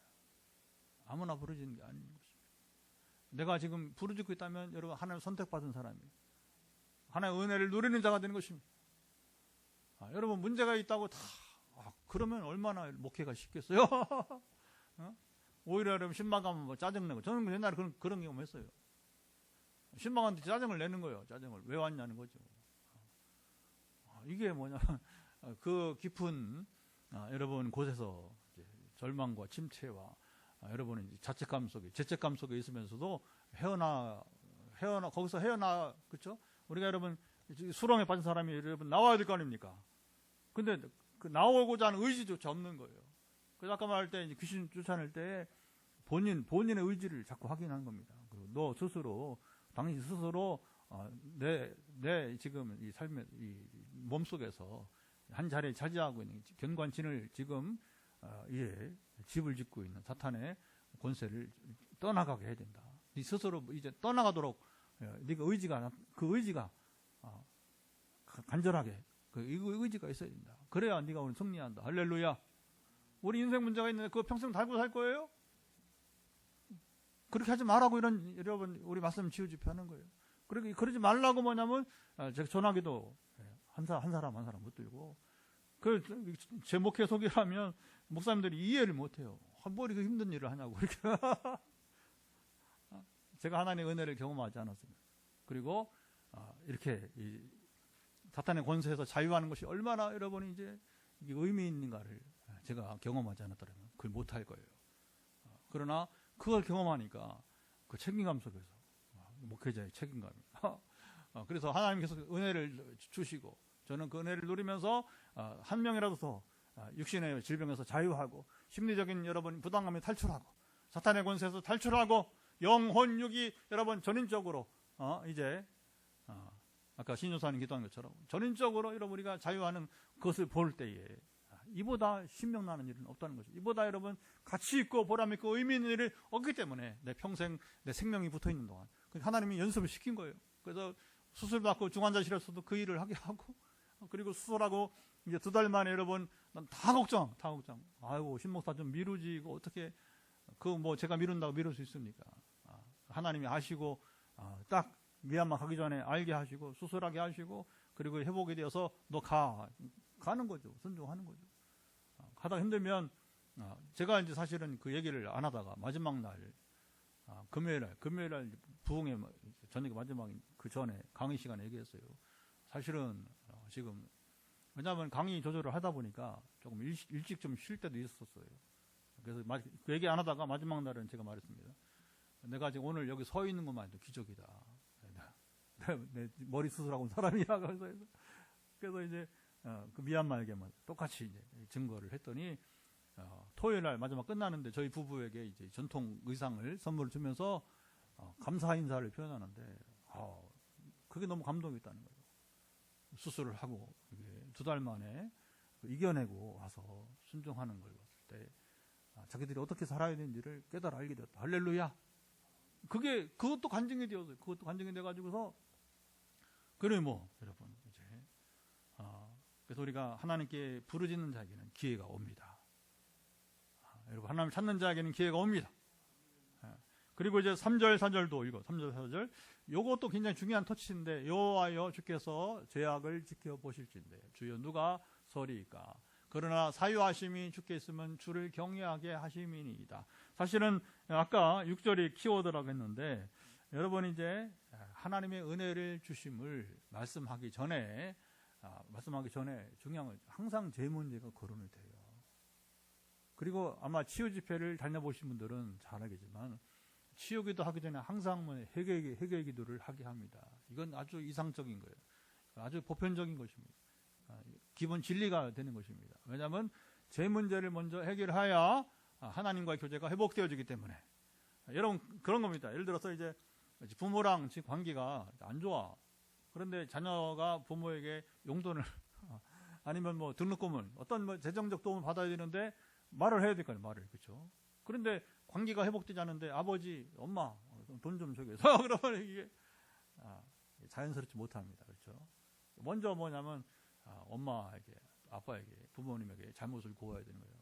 아무나 부르짖는 게 아닌 것입니다. 내가 지금 부르짖고 있다면 여러분 하나님 선택받은 사람이에요. 하나님의 은혜를 누리는 자가 되는 것입니다. 여러분 문제가 있다고 다 그러면 얼마나 목회가 쉽겠어요? 오히려 여러분 신방가면 뭐 짜증내고 저는 옛날에 그런 경험 했어요. 신방한테 짜증을 내는 거예요. 짜증을 왜 왔냐는 거죠. 이게 뭐냐면 그 깊은 여러분 곳에서 이제 절망과 침체와 여러분은 자책감 속에 죄책감 속에 있으면서도 거기서 헤어나 그렇죠? 우리가 여러분 수렁에 빠진 사람이 여러분 나와야 될 거 아닙니까? 근데 그 나오고자 하는 의지조차 없는 거예요. 그래서 아까 말할 때 귀신 쫓아낼 때 본인의 의지를 자꾸 확인하는 겁니다. 그리고 너 스스로 당신 스스로 내 지금 이 삶의 이 몸 속에서 한 자리에 차지하고 있는 견관진을 지금 집을 짓고 있는 사탄의 권세를 떠나가게 해야 된다. 네 스스로 이제 떠나가도록 네가 그 의지가 간절하게 그 의지가 있어야 된다. 그래야 네가 오늘 승리한다. 할렐루야. 우리 인생 문제가 있는데 그거 평생 달고 살 거예요? 그렇게 하지 말라고 여러분 우리 말씀 지어집하는 거예요. 그러지 말라고 뭐냐면 제가 전화기도 한 사람 못 들고 제 목회 소개하면 목사님들이 이해를 못해요. 뭐 이렇게 힘든 일을 하냐고 이렇게. 제가 하나님의 은혜를 경험하지 않았습니다. 그리고 이렇게 사탄의 권세에서 자유하는 것이 얼마나 여러분이 이제 의미 있는가를 제가 경험하지 않았더라면 그걸 못할 거예요. 그러나 그걸 경험하니까 그 책임감 속에서 목회자의 책임감이 그래서 하나님께서 은혜를 주시고 저는 그 은혜를 누리면서 한 명이라도 더 육신의 질병에서 자유하고 심리적인 여러분 부담감에 탈출하고 사탄의 권세에서 탈출하고 영혼 육이 여러분 전인적으로 이제 아까 신유사님 기도한 것처럼 전인적으로 여러분 우리가 자유하는 그것을 볼 때에 이보다 신명나는 일은 없다는 거죠. 이보다 여러분 가치 있고 보람 있고 의미 있는 일이 없기 때문에 내 평생 내 생명이 붙어 있는 동안 하나님이 연습을 시킨 거예요. 그래서 수술 받고 중환자실에서도 그 일을 하게 하고, 그리고 수술하고 이제 2달 만에 여러분 난 다 걱정. 아이고 신목사 좀 미루지, 이거 어떻게 뭐 제가 미룬다고 미룰 수 있습니까? 하나님이 아시고 딱 미얀마 가기 전에 알게 하시고 수술하게 하시고, 그리고 회복이 되어서 너 가는 거죠. 순종하는 거죠. 가다가 힘들면 제가 이제 사실은 그 얘기를 안 하다가 마지막 날 금요일 날 부흥회 저녁에 마지막 그 전에 강의 시간에 얘기했어요. 사실은 지금 왜냐하면 강의 조절을 하다 보니까 조금 일찍 좀 쉴 때도 있었어요. 그래서 그 얘기 안 하다가 마지막 날은 제가 말했습니다. 내가 지금 오늘 여기 서 있는 것만 해도 기적이다. 내 머리 수술하고 온 사람이야. 그래서 이제 그 미얀마에게만 똑같이 이제 증거를 했더니 토요일 날 마지막 끝나는데 저희 부부에게 이제 전통 의상을 선물을 주면서 감사 인사를 표현하는데 그게 너무 감동이었다는 거예요. 수술을 하고 2달 만에 이겨내고 와서 순종하는 걸 봤을 때 자기들이 어떻게 살아야 되는지를 깨달아 알게 되었다. 할렐루야. 그것도 간증이 되었어요. 그것도 간증이 돼가지고서 그래 여러분 이제 그래서 우리가 하나님께 부르짖는 자에게는 기회가 옵니다. 여러분 하나님을 찾는 자에게는 기회가 옵니다. 그리고 이제 3절 4절도 읽어. 3절 4절 요것도 굉장히 중요한 터치인데, 여호와여 주께서 죄악을 지켜보실진데 주여 누가 서리이까. 그러나 사유하심이 주께 있으면 주를 경외하게 하심이니이다. 사실은 아까 6절이 키워드라고 했는데, 여러분 이제 하나님의 은혜를 주심을 말씀하기 전에 중요한 건 항상 제 문제가 거론이 돼요. 그리고 아마 치유 집회를 다녀보신 분들은 잘 알겠지만 치유기도 하기 전에 항상 회개 기도를 하게 합니다. 이건 아주 이상적인 거예요. 아주 보편적인 것입니다. 기본 진리가 되는 것입니다. 왜냐하면 제 문제를 먼저 해결해야 하나님과의 교제가 회복되어지기 때문에. 여러분 그런 겁니다. 예를 들어서 이제 부모랑 관계가 안 좋아. 그런데 자녀가 부모에게 용돈을 아니면 등록금을 어떤 재정적 도움을 받아야 되는데 말을 해야 될까요? 말을. 그렇죠? 그런데 관계가 회복되지 않는데 아버지, 엄마 돈 좀 줘서 그러면 이게 자연스럽지 못합니다. 그렇죠? 먼저 뭐냐면 엄마에게, 아빠에게, 부모님에게 잘못을 고아야 되는 거예요.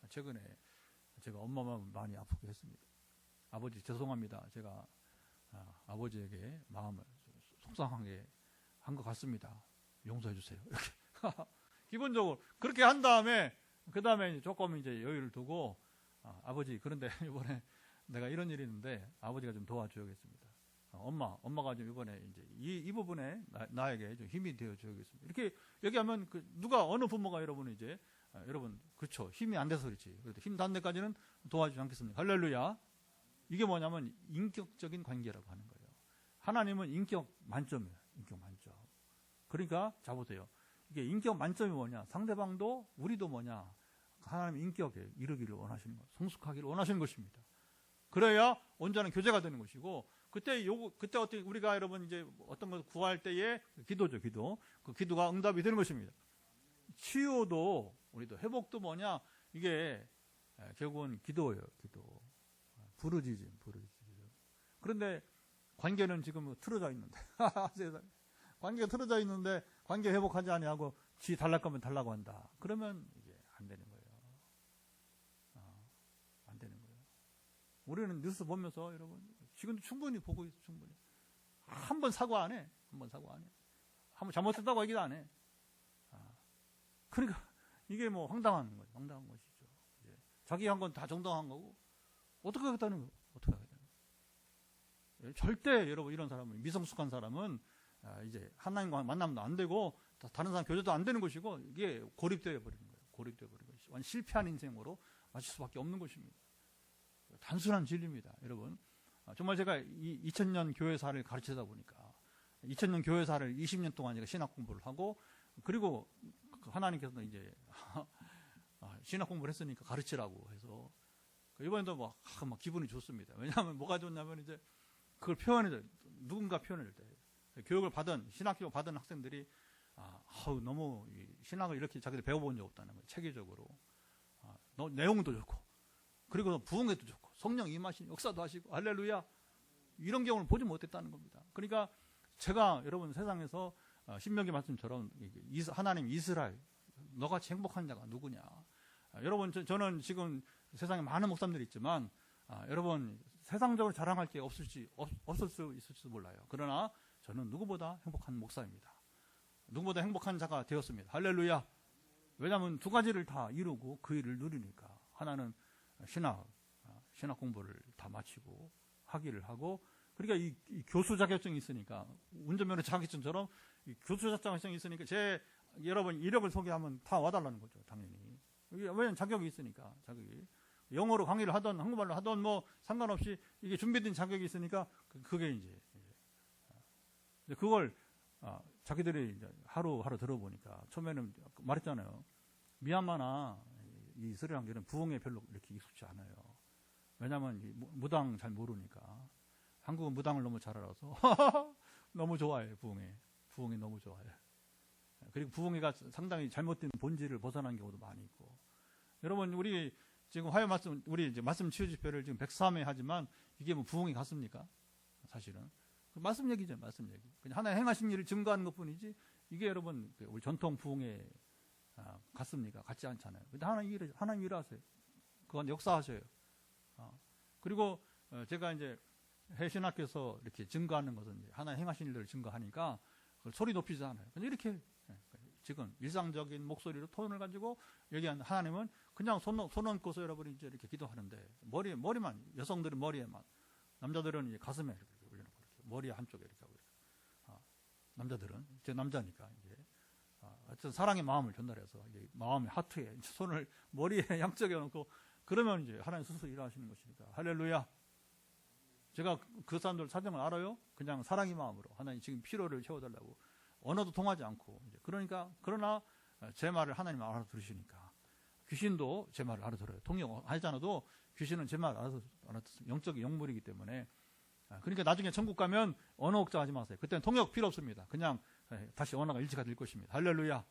최근에 제가 엄마만 많이 아프게 했습니다. 아버지 죄송합니다. 제가 아버지에게 마음을 속상하게 한 것 같습니다. 용서해 주세요. 이렇게 기본적으로 그렇게 한 다음에 그 다음에 조금 이제 여유를 두고 아버지 그런데 이번에 내가 이런 일이 있는데 아버지가 좀 도와줘야겠습니다. 엄마가 좀 이번에 이제 이 부분에 나에게 좀 힘이 되어 줘야겠습니다. 이렇게 얘기하면 누가 어느 부모가 여러분은 이제 여러분 그렇죠. 힘이 안 돼서 그렇지. 그래도 힘 닿는 데까지는 도와주지 않겠습니까? 할렐루야. 이게 뭐냐면 인격적인 관계라고 하는 거예요. 하나님은 인격 만점이에요. 인격 만점. 그러니까 자 보세요. 이게 인격 만점이 뭐냐? 상대방도 우리도 뭐냐? 하나님의 인격에 이르기를 원하시는 것, 성숙하기를 원하시는 것입니다. 그래야 온전한 교제가 되는 것이고, 그때 어떻게 우리가 여러분 이제 어떤 것을 구할 때에 기도죠, 기도. 그 기도가 응답이 되는 것입니다. 치유도 우리도 회복도 뭐냐? 이게 결국은 기도예요, 기도. 부르짖음. 그런데 관계는 지금 틀어져 있는데, 관계가 틀어져 있는데 관계 회복하지 아니하고 지 달랄 거면 달라고 한다. 그러면 이게 안 되는 거예요. 안 되는 거예요. 우리는 뉴스 보면서 여러분 지금도 충분히 보고 있어, 충분히. 한 번 사과 안 해. 한 번 잘못했다고 얘기도 안 해. 그러니까 이게 황당한 거예요. 황당한 것이죠. 이제 자기 한 건 다 정당한 거고 어떻게 하겠다는 거예요. 어떻게 하겠다는 거예요. 절대 여러분 이런 사람은, 미성숙한 사람은 이제 하나님과 만남도 안 되고 다른 사람 교제도 안 되는 것이고, 이게 고립되어 버리는 거예요. 고립되어 버리는 것이 완전 실패한 인생으로 마실 수밖에 없는 것입니다. 단순한 진리입니다, 여러분. 정말 제가 2000년 교회사를 가르치다 보니까 2000년 교회사를 20년 동안 제가 신학 공부를 하고, 그리고 하나님께서는 이제 신학 공부를 했으니까 가르치라고 해서 이번에도 막 기분이 좋습니다. 왜냐하면 뭐가 좋냐면 이제 그걸 표현해줘요. 누군가 표현해줄 때. 교육을 받은, 신학교를 받은 학생들이 너무 신학을 이렇게 자기들 배워본 적 없다는 거예요. 체계적으로. 내용도 좋고, 그리고 부흥회도 좋고, 성령 임하신 역사도 하시고, 할렐루야. 이런 경우를 보지 못했다는 겁니다. 그러니까 제가 여러분 세상에서 신명기 말씀처럼 하나님 이스라엘, 너같이 행복한 자가 누구냐. 여러분, 저는 지금 세상에 많은 목사님들이 있지만, 여러분, 세상적으로 자랑할 게 없을 수 있을지도 몰라요. 그러나 저는 누구보다 행복한 목사입니다. 누구보다 행복한 자가 되었습니다. 할렐루야. 왜냐하면 두 가지를 다 이루고 그 일을 누리니까. 하나는 신학 공부를 다 마치고 학위를 하고, 그러니까 이 교수 자격증이 있으니까, 운전면허 자격증처럼 이 교수 자격증이 있으니까 여러분 이력을 소개하면 다 와달라는 거죠, 당연히. 왜냐면 자격이 있으니까, 자격이. 영어로 강의를 하던 한국말로 하던 뭐 상관없이 이게 준비된 자격이 있으니까 그게 이제 그걸 자기들이 이제 하루하루 들어보니까 처음에는 말했잖아요. 미얀마나 이 스리랑카는 부흥에 별로 이렇게 익숙지 않아요. 왜냐하면 무당 잘 모르니까. 한국은 무당을 너무 잘 알아서 너무 좋아해요. 부흥이 너무 좋아해요. 그리고 부흥회가 상당히 잘못된 본질을 벗어난 경우도 많이 있고. 여러분, 우리 지금 화요 말씀, 우리 이제 말씀 치유 집회를 지금 103회 하지만 이게 뭐 부흥이 같습니까? 사실은. 말씀 얘기죠, 말씀 얘기. 그냥 하나의 행하신 일을 증거하는 것 뿐이지, 이게 여러분, 우리 전통 부흥회 같습니까? 같지 않잖아요. 근데 하나님 일하세요. 그건 역사하셔요. 그리고 제가 이제 해신학교에서 이렇게 증거하는 것은 하나의 행하신 일들을 증거하니까 그걸 소리 높이지 않아요. 근데 이렇게 지금 일상적인 목소리로 톤을 가지고 얘기하는 하나님은 그냥 손 얹고서 여러분이 이제 이렇게 기도하는데, 머리만, 여성들은 머리에만, 남자들은 이제 가슴에 이렇게 올려놓고, 이렇게 머리 한쪽에 이렇게 하고, 남자들은, 제 남자니까, 이제, 하여튼 사랑의 마음을 전달해서, 이제 마음의 하트에, 손을 머리에 양쪽에 놓고, 그러면 이제 하나님 스스로 일하시는 것이니까. 할렐루야. 제가 그 사람들 사정을 알아요? 그냥 사랑의 마음으로. 하나님 지금 필요를 채워달라고. 언어도 통하지 않고. 그러나 제 말을 하나님 알아들으시니까. 귀신도 제 말을 알아들어요. 통역하지 않아도 귀신은 제 말을 알아듣습니다. 영적인 영물이기 때문에. 그러니까 나중에 천국 가면 언어 걱정하지 마세요. 그때는 통역 필요 없습니다. 그냥 다시 언어가 일치가 될 것입니다. 할렐루야.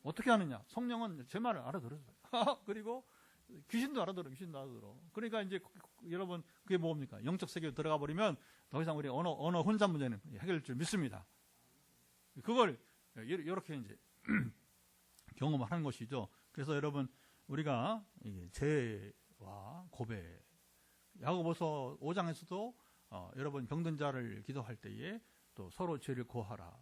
어떻게 하느냐? 성령은 제 말을 알아들어요. 그리고 귀신도 알아들어. 그러니까 이제 여러분, 그게 뭡니까? 영적 세계로 들어가 버리면 더 이상 우리 언어 혼잡 문제는 해결될 줄 믿습니다. 그걸 이렇게 이제 경험을 하는 것이죠. 그래서 여러분, 우리가 죄와 고백, 야고보서 5장에서도 여러분 병든 자를 기도할 때에 또 서로 죄를 고하라.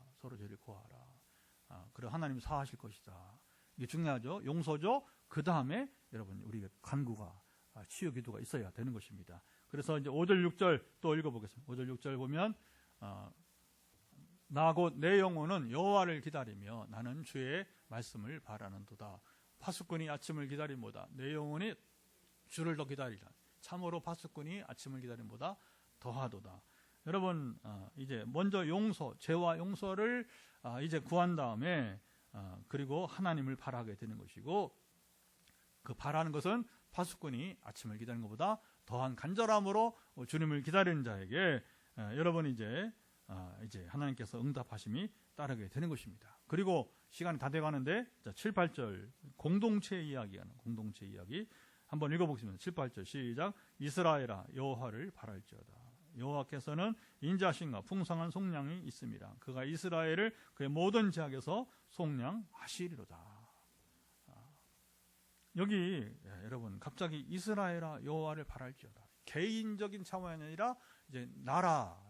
그래 하나님 사하실 것이다. 이게 중요하죠. 용서죠. 그 다음에 여러분 우리가 간구가 치유 기도가 있어야 되는 것입니다. 그래서 이제 5절 6절 또 읽어보겠습니다. 5절 6절 보면 나 곧 내 영혼은 여호와를 기다리며 나는 주의 말씀을 바라는도다. 파수꾼이 아침을 기다림보다 내 영혼이 주를 더 기다리라. 참으로 파수꾼이 아침을 기다림보다 더하도다. 여러분, 이제 먼저 죄와 용서를 이제 구한 다음에 그리고 하나님을 바라게 되는 것이고, 그 바라는 것은 파수꾼이 아침을 기다리는 것보다 더한 간절함으로 주님을 기다리는 자에게 여러분 이제 하나님께서 응답하심이 따르게 되는 것입니다. 그리고 시간이 다 돼가는데 7, 8절 공동체 이야기 한번 읽어보겠습니다. 7, 8절 시작. 이스라엘아 여호와를 바랄지어다. 여호와께서는 인자하심과 풍성한 속량이 있습니다. 그가 이스라엘을 그의 모든 지역에서 속량하시리로다. 여기 여러분 갑자기 이스라엘아 여호와를 바랄지어다. 개인적인 차원이 아니라 이제 나라,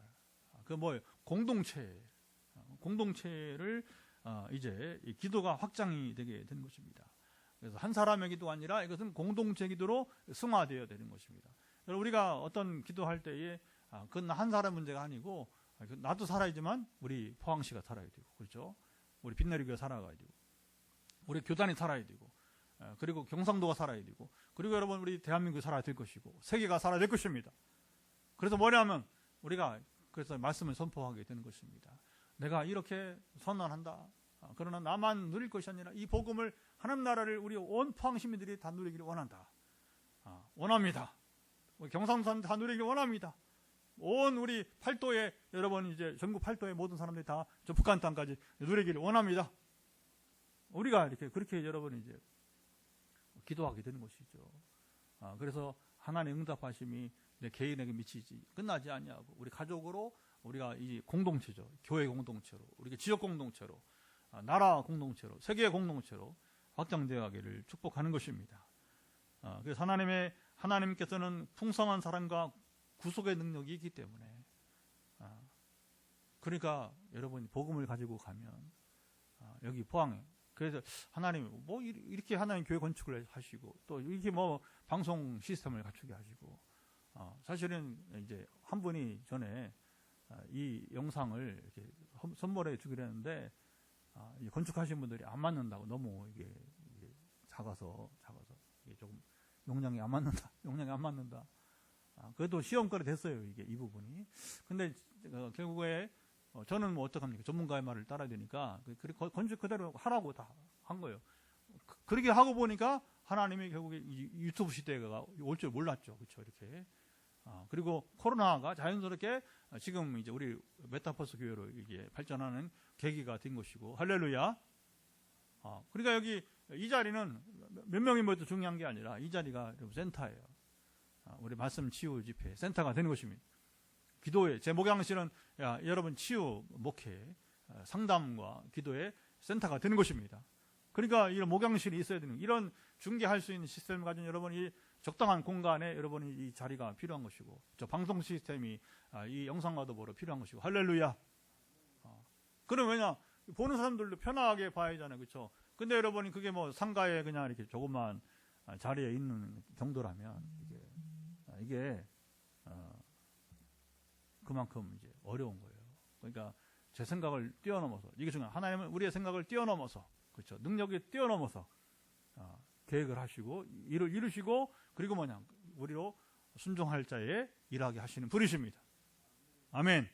그 뭐예요? 공동체를 이제 이 기도가 확장이 되게 되는 것입니다. 그래서 한 사람의 기도가 아니라 이것은 공동체 기도로 승화되어야 되는 것입니다. 우리가 어떤 기도할 때에 그건 한 사람 문제가 아니고, 나도 살아야지만 우리 포항시가 살아야 되고, 그렇죠? 우리 빛내리교가 살아가야 되고, 우리 교단이 살아야 되고, 그리고 경상도가 살아야 되고, 그리고 여러분 우리 대한민국이 살아야 될 것이고, 세계가 살아야 될 것입니다. 그래서 뭐냐면 우리가 그래서 말씀을 선포하게 되는 것입니다. 내가 이렇게 선언한다. 그러나 나만 누릴 것이 아니라 이 복음을, 하나님 나라를 우리 온 포항 시민들이 다 누리기를 원한다. 원합니다. 우리 경상도 사람들 다 누리기를 원합니다. 온 우리 팔도에 여러분 이제 전국 팔도의 모든 사람들이 다 저 북한 땅까지 누리기를 원합니다. 우리가 이렇게 그렇게 여러분 이제 기도하게 되는 것이죠. 그래서 하나님의 응답하심이 내 개인에게 미치지 끝나지 않냐고 우리 가족으로 우리가 이 공동체죠. 교회 공동체로 우리가 지역 공동체로 나라 공동체로 세계 공동체로 확장되어 가기를 축복하는 것입니다. 그래서 하나님께서는 풍성한 사랑과 구속의 능력이 있기 때문에 그러니까 여러분이 복음을 가지고 가면 여기 포항에 그래서 하나님 뭐 이렇게 하나님 교회 건축을 하시고 또 이렇게 뭐 방송 시스템을 갖추게 하시고 사실은 이제 한 분이 전에 이 영상을 이렇게 선물해 주기로 했는데 건축하신 분들이 안 맞는다고 너무 이게 작아서 이게 조금 용량이 안 맞는다. 그래도 시험거리 됐어요 이게 이 부분이. 근데 결국에 저는 뭐 어떡합니까? 전문가의 말을 따라야 되니까 건축 그대로 하라고 다 한 거예요. 그렇게 하고 보니까 하나님이 결국에 이 유튜브 시대가 올 줄 몰랐죠. 그렇죠? 이렇게. 그리고 코로나가 자연스럽게 지금 이제 우리 메타버스 교회로 이게 발전하는 계기가 된 것이고 할렐루야. 그러니까 여기 이 자리는 몇 명이 모여도 중요한 게 아니라 이 자리가 센터예요. 우리 말씀 치유 집회 센터가 되는 것입니다. 기도회 제 목양실은 여러분 치유 목회 상담과 기도의 센터가 되는 것입니다. 그러니까 이런 목양실이 있어야 되는 이런 중개할 수 있는 시스템을 가진 여러분이 적당한 공간에 여러분이 이 자리가 필요한 것이고 저 방송 시스템이 이 영상과도 보러 필요한 것이고 할렐루야. 그럼 왜냐 보는 사람들도 편하게 봐야 하잖아요. 그렇죠? 근데 여러분이 그게 뭐 상가에 그냥 이렇게 조그만 자리에 있는 정도라면 이게 그만큼 이제 어려운 거예요. 그러니까 제 생각을 뛰어넘어서 이게 중요한 하나님은 우리의 생각을 뛰어넘어서 그렇죠. 능력이 뛰어넘어서 계획을 하시고 일을 이루시고 그리고 뭐냐 우리로 순종할 자에 일하게 하시는 분이십니다. 아멘.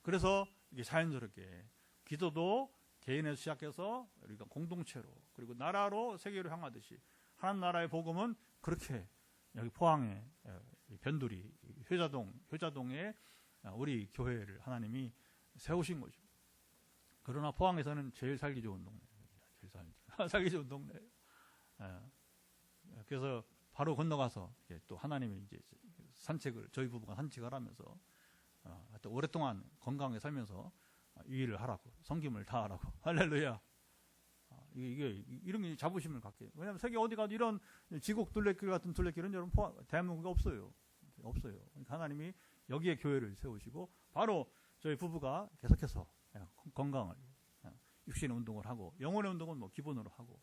그래서 이게 자연스럽게 기도도 개인에서 시작해서 우리가 공동체로 그리고 나라로 세계로 향하듯이 하나님 나라의 복음은 그렇게 여기 포항에 변두리 효자동에 우리 교회를 하나님이 세우신 거죠. 그러나 포항에서는 제일 살기 좋은 동네. 살기 좋은 동네. 그래서 바로 건너가서 또 하나님이 이제 산책을 저희 부부가 산책을 하면서 또 오랫동안 건강하게 살면서 이 일을 하라고 섬김을 다하라고 할렐루야. 이게 이런 게 자부심을 갖게. 왜냐하면 세계 어디 가도 이런 지곡 둘레길 같은 둘레길은 여러분 대한민국에 없어요. 그러니까 하나님이 여기에 교회를 세우시고 바로 저희 부부가 계속해서 건강을 육신의 운동을 하고 영혼의 운동은 뭐 기본으로 하고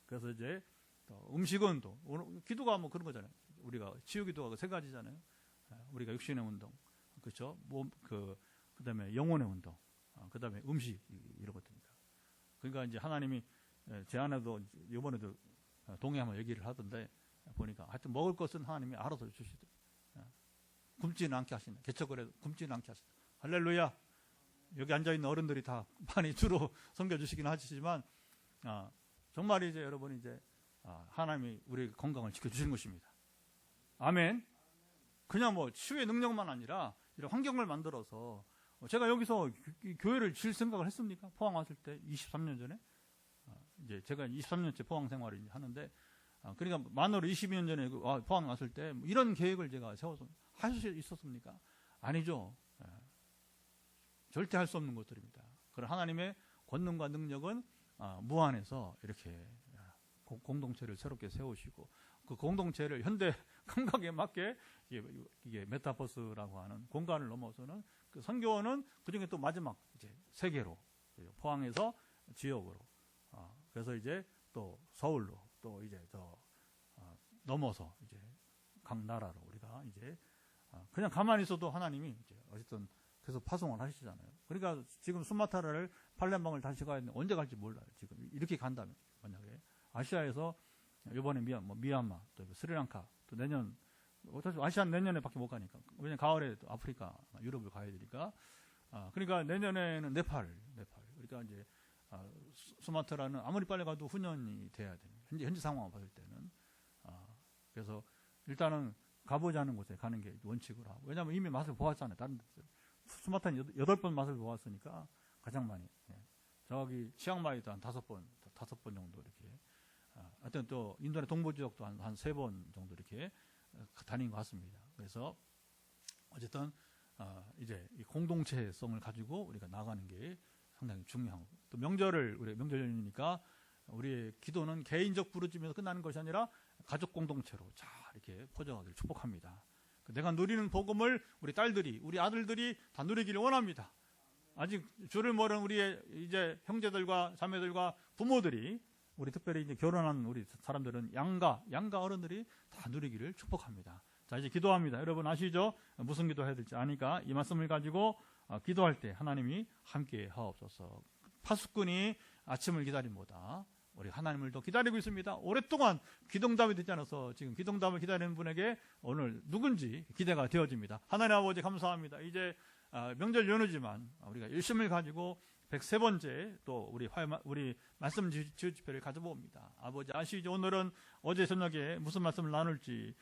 그래서 이제 음식은 또 기도가 뭐 그런 거잖아요. 우리가 치유 기도가 세 가지잖아요. 우리가 육신의 운동, 그렇죠? 몸 그다음에 영혼의 운동, 그다음에 음식 이런 것들입니다. 그러니까 이제 하나님이 제 아내도 이번에도 동해하면 얘기를 하던데 보니까 하여튼 먹을 것은 하나님이 알아서 주시더라고요. 굶지는 않게 하신다. 개척을 굶지는 않게 하신다. 할렐루야. 여기 앉아있는 어른들이 다 많이 주로 섬겨주시긴 하시지만 정말 이제 여러분 이제 하나님이 우리 건강을 지켜주시는 것입니다. 아멘. 그냥 뭐 치유의 능력만 아니라 이런 환경을 만들어서 제가 여기서 교회를 질 생각을 했습니까? 포항 왔을 때 23년 전에 이제 제가 23년째 포항 생활을 하는데 그러니까 만으로 22년 전에 포항 왔을 때 이런 계획을 제가 세워서 할 수 있었습니까? 아니죠. 절대 할 수 없는 것들입니다. 그런 하나님의 권능과 능력은 무한해서 이렇게 공동체를 새롭게 세우시고 그 공동체를 현대 감각에 맞게 이게 메타버스라고 하는 공간을 넘어서는 그 선교는 그중에 또 마지막 이제 세계로 포항에서 지역으로 그래서 이제 또 서울로 또 이제 더 넘어서 이제 각 나라로 우리가 이제 그냥 가만히 있어도 하나님이 이제 어쨌든 계속 파송을 하시잖아요. 그러니까 지금 수마트라를 팔렘방을 다시 가야 되는데 언제 갈지 몰라요. 지금 이렇게 간다면 만약에 아시아에서 이번에 미얀마 또 스리랑카 또 내년 아시아는 내년에밖에 못 가니까 왜냐면 가을에 또 아프리카 유럽을 가야 되니까 그러니까 내년에는 네팔 그러니까 이제 수마트라는 아무리 빨리 가도 후년이 돼야 되는 현재 상황을 봤을 때는 그래서 일단은 가보자는 곳에 가는 게 원칙으로 하고 왜냐하면 이미 맛을 보았잖아요. 다른 데서 수마트는 8번 맛을 보았으니까 가장 많이 저기 치앙마이도 한 5번 정도 이렇게. 하여튼 또 인도네 동부 지역도 한 3번 정도 이렇게 다닌 것 같습니다. 그래서 어쨌든 이제 이 공동체성을 가지고 우리가 나가는 게 상당히 중요하고, 또 우리 명절 연휴니까 우리의 기도는 개인적 부르짖으면서 끝나는 것이 아니라 가족 공동체로 잘 이렇게 퍼져가기를 축복합니다. 내가 누리는 복음을 우리 딸들이, 우리 아들들이 다 누리기를 원합니다. 아직 주를 모르는 우리의 이제 형제들과 자매들과 부모들이, 우리 특별히 이제 결혼한 우리 사람들은 양가 어른들이 다 누리기를 축복합니다. 자, 이제 기도합니다. 여러분 아시죠? 무슨 기도해야 될지 아니까 이 말씀을 가지고 기도할 때 하나님이 함께 하옵소서. 파수꾼이 아침을 기다림보다 우리 하나님을 더 기다리고 있습니다. 오랫동안 기도응답이 되지 않아서 지금 기도응답을 기다리는 분에게 오늘 누군지 기대가 되어집니다. 하나님 아버지 감사합니다. 이제 명절 연휴지만 우리가 열심을 가지고 103번째 또 우리 말씀 지휘집회를 가져봅니다. 아버지 아시죠? 오늘은 어제 저녁에 무슨 말씀을 나눌지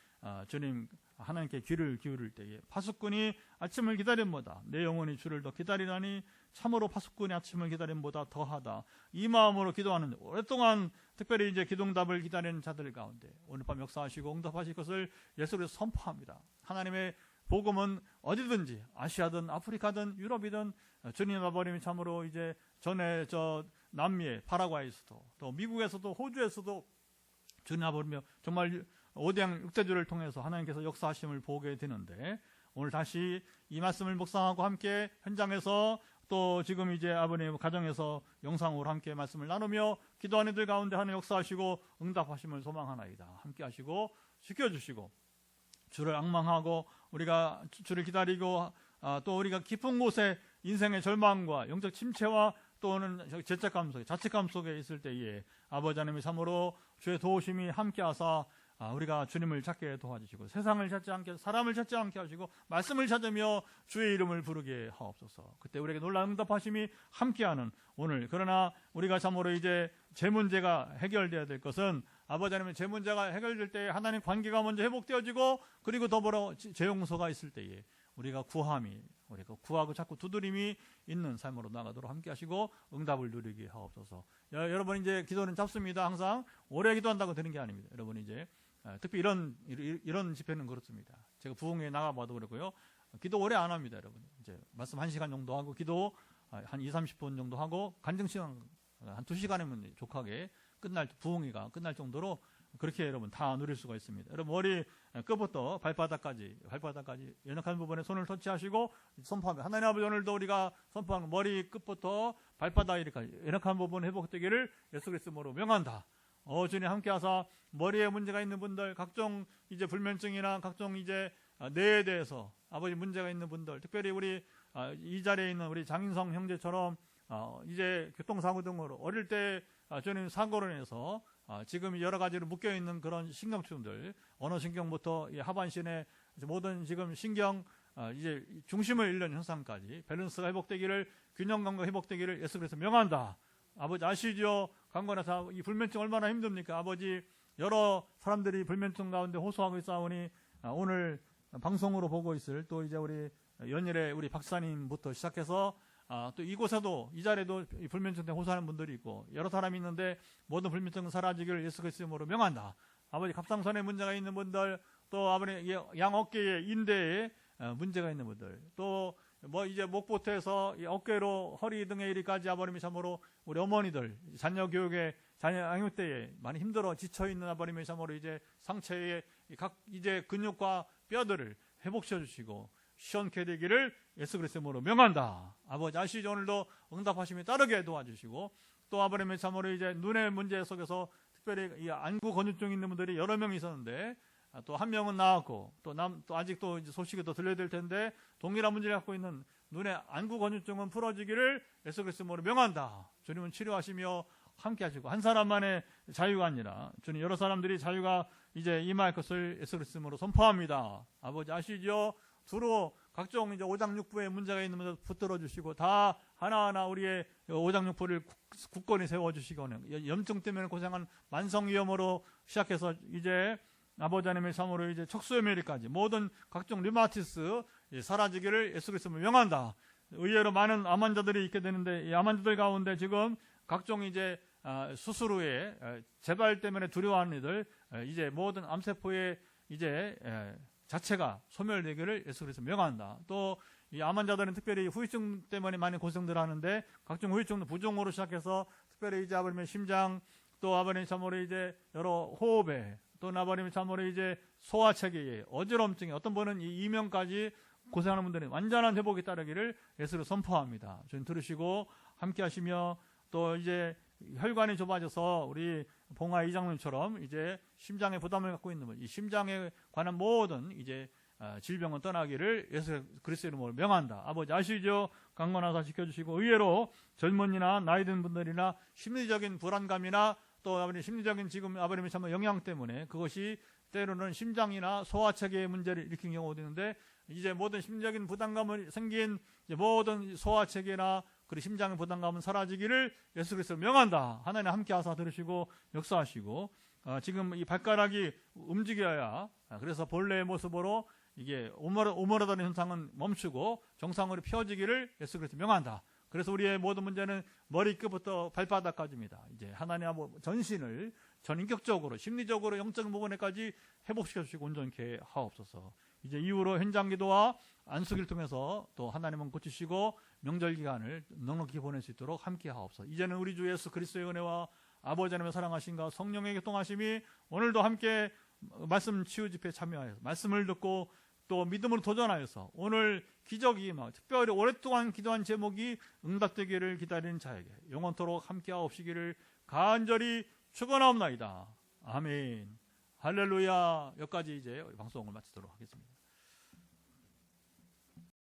주님 하나님께 귀를 기울일 때에 파수꾼이 아침을 기다림보다 내 영혼이 주를 더 기다리라니 참으로 파수꾼이 아침을 기다림보다 더하다. 이 마음으로 기도하는 오랫동안 특별히 이제 기도응답을 기다리는 자들 가운데 오늘 밤 역사하시고 응답하실 것을 예수 그리스도 선포합니다. 하나님의 복음은 어디든지 아시아든 아프리카든 유럽이든 주님 아버님이 참으로 이제 전에 남미의 파라과이에서도 또 미국에서도 호주에서도 주님 아버님이 정말 5대양 6대주를 통해서 하나님께서 역사하심을 보게 되는데, 오늘 다시 이 말씀을 묵상하고 함께 현장에서 또 지금 이제 아버님 가정에서 영상으로 함께 말씀을 나누며 기도하는 이들 가운데 하나님 역사하시고 응답하심을 소망하나이다. 함께 하시고 지켜주시고 주를 앙망하고 우리가 주를 기다리고 또 우리가 깊은 곳에 인생의 절망과 영적 침체와 또는 죄책감 속에 자책감 속에 있을 때에 아버지 하나님이 참으로 주의 도우심이 함께하사 우리가 주님을 찾게 도와주시고 세상을 찾지 않게 사람을 찾지 않게 하시고 말씀을 찾으며 주의 이름을 부르게 하옵소서. 그때 우리에게 놀라운 응답하심이 함께하는 오늘, 그러나 우리가 참으로 이제 제 문제가 해결돼야 될 것은 아버지 하나님의 제 문제가 해결될 때 하나님 관계가 먼저 회복되어지고 그리고 더불어 제 용서가 있을 때에 우리가 구하고 자꾸 두드림이 있는 삶으로 나가도록 함께 하시고 응답을 누리게 하옵소서. 여러분 이제 기도는 잡습니다. 항상 오래 기도한다고 되는 게 아닙니다. 여러분 이제 특히 이런 집회는 그렇습니다. 제가 부흥회에 나가봐도 그렇고요. 기도 오래 안 합니다, 여러분. 이제 말씀 1시간 정도 하고 기도 한 20-30분 정도 하고 간증 시간 한 2시간이면 족하게 부흥회가 끝날 정도로 그렇게 여러분 다 누릴 수가 있습니다. 여러분 머리 끝부터 발바닥까지 연약한 부분에 손을 터치하시고 선포하며 하나님 아버지 오늘도 우리가 선포한 머리 끝부터 발바닥 이렇게 연약한 부분 회복되기를 예수 그리스도로 명한다. 주님 함께하사 머리에 문제가 있는 분들, 각종 이제 불면증이나 각종 이제 뇌에 대해서 아버지 문제가 있는 분들, 특별히 우리 이 자리에 있는 우리 장인성 형제처럼 이제 교통사고 등으로 어릴 때 주님 사고로 인해서 지금 여러 가지로 묶여 있는 그런 신경증들, 언어신경부터 하반신의 모든 지금 신경 이제 중심을 잃는 현상까지 밸런스가 회복되기를, 균형감과 회복되기를 예수 그리스도 명한다. 아버지 아시죠? 강건해서 이 불면증 얼마나 힘듭니까? 아버지 여러 사람들이 불면증 가운데 호소하고 있사오니 오늘 방송으로 보고 있을 또 이제 우리 연일의 우리 박사님부터 시작해서 또 이곳에도 이 자리에도 불면증 때문에 호소하는 분들이 있고 여러 사람이 있는데 모든 불면증 사라지기를 예수 그리스도로 명한다. 아버지 갑상선에 문제가 있는 분들, 또 아버지 양 어깨에 인대에 문제가 있는 분들, 또 이제 목부터해서 어깨로 허리 등에 이리까지 아버님이 참으로 우리 어머니들 자녀 교육에 자녀 양육 때에 많이 힘들어 지쳐 있는 아버님이 참으로 이제 상체에 각 이제 근육과 뼈들을 회복시켜 주시고 시원케 되기를 예수 그리스도로 명한다. 아버지 아시죠? 오늘도 응답하심이 따르게 도와주시고 또 아버님의 참으로 이제 눈의 문제 속에서 특별히 이 안구 건조증 있는 분들이 여러 명 있었는데 또 한 명은 나왔고 또 아직도 이제 소식이 더 들려야 될 텐데 동일한 문제를 갖고 있는 눈의 안구 건조증은 풀어지기를 예수 그리스도로 명한다. 주님은 치료하시며 함께 하시고 한 사람만의 자유가 아니라 주님 여러 사람들이 자유가 이제 임할 것을 예수 그리스도로 선포합니다. 아버지 아시죠? 두루 각종 이제 오장육부에 문제가 있는 분들 붙들어 주시고 다 하나하나 우리의 오장육부를 굳건히 세워 주시고 염증 때문에 고생한 만성위염으로 시작해서 이제 아버지 하나님의 참으로 이제 척수염에리까지 모든 각종 류마티스 사라지기를 예수 그리스도로 명한다. 의외로 많은 암 환자들이 있게 되는데 이 암 환자들 가운데 지금 각종 이제 수술 후에 재발 때문에 두려워하는 이들 이제 모든 암세포의 이제 자체가 소멸되기를 예수 그리스도 명한다. 또 이 암 환자들은 특별히 후유증 때문에 많이 고생들 하는데 각종 후유증도 부종으로 시작해서 특별히 이제 아버님의 심장 또 아버님 참으로 이제 여러 호흡에 또 아버님 참으로 이제 소화체계에 어지럼증에 어떤 분은 이 이명까지 고생하는 분들은 완전한 회복이 따르기를 예수로 선포합니다. 주님 들으시고 함께 하시며 또 이제 혈관이 좁아져서 우리 봉화 이장님처럼 이제 심장에 부담을 갖고 있는 분, 이 심장에 관한 모든 이제 질병은 떠나기를 예수 그리스도의 이름으로 명한다. 아버지 아시죠? 강건하사 지켜주시고 의외로 젊은이나 나이 든 분들이나 심리적인 불안감이나 또 아버님 심리적인 지금 아버님의 참 영향 때문에 그것이 때로는 심장이나 소화체계의 문제를 일으킨 경우도 있는데 이제 모든 심리적인 부담감을 생긴 이제 모든 소화체계나 그리고 심장의 부담감은 사라지기를 예수 그리스도로 명한다. 하나님 함께 하사 들으시고 역사하시고 지금 이 발가락이 움직여야 그래서 본래의 모습으로 이게 오므라드는 현상은 멈추고 정상으로 펴지기를 예수 그리스도 명한다. 그래서 우리의 모든 문제는 머리끝부터 발바닥까지입니다. 이제 하나님 전신을 전인격적으로 심리적으로 영적인 부분에까지 회복시켜 주시고 온전케 하옵소서. 이제 이후로 현장기도와 안수기를 통해서 또 하나님은 고치시고 명절 기간을 넉넉히 보낼 수 있도록 함께 하옵소서. 이제는 우리 주 예수 그리스도의 은혜와 아버지 하나님의 사랑하심과 성령의 교통하심이 오늘도 함께 말씀 치유 집회에 참여하여서 말씀을 듣고 또 믿음으로 도전하여서 오늘 기적이 특별히 오랫동안 기도한 제목이 응답되기를 기다리는 자에게 영원토록 함께하옵시기를 간절히 축원하옵나이다. 아멘. 할렐루야. 여기까지 이제 방송을 마치도록 하겠습니다.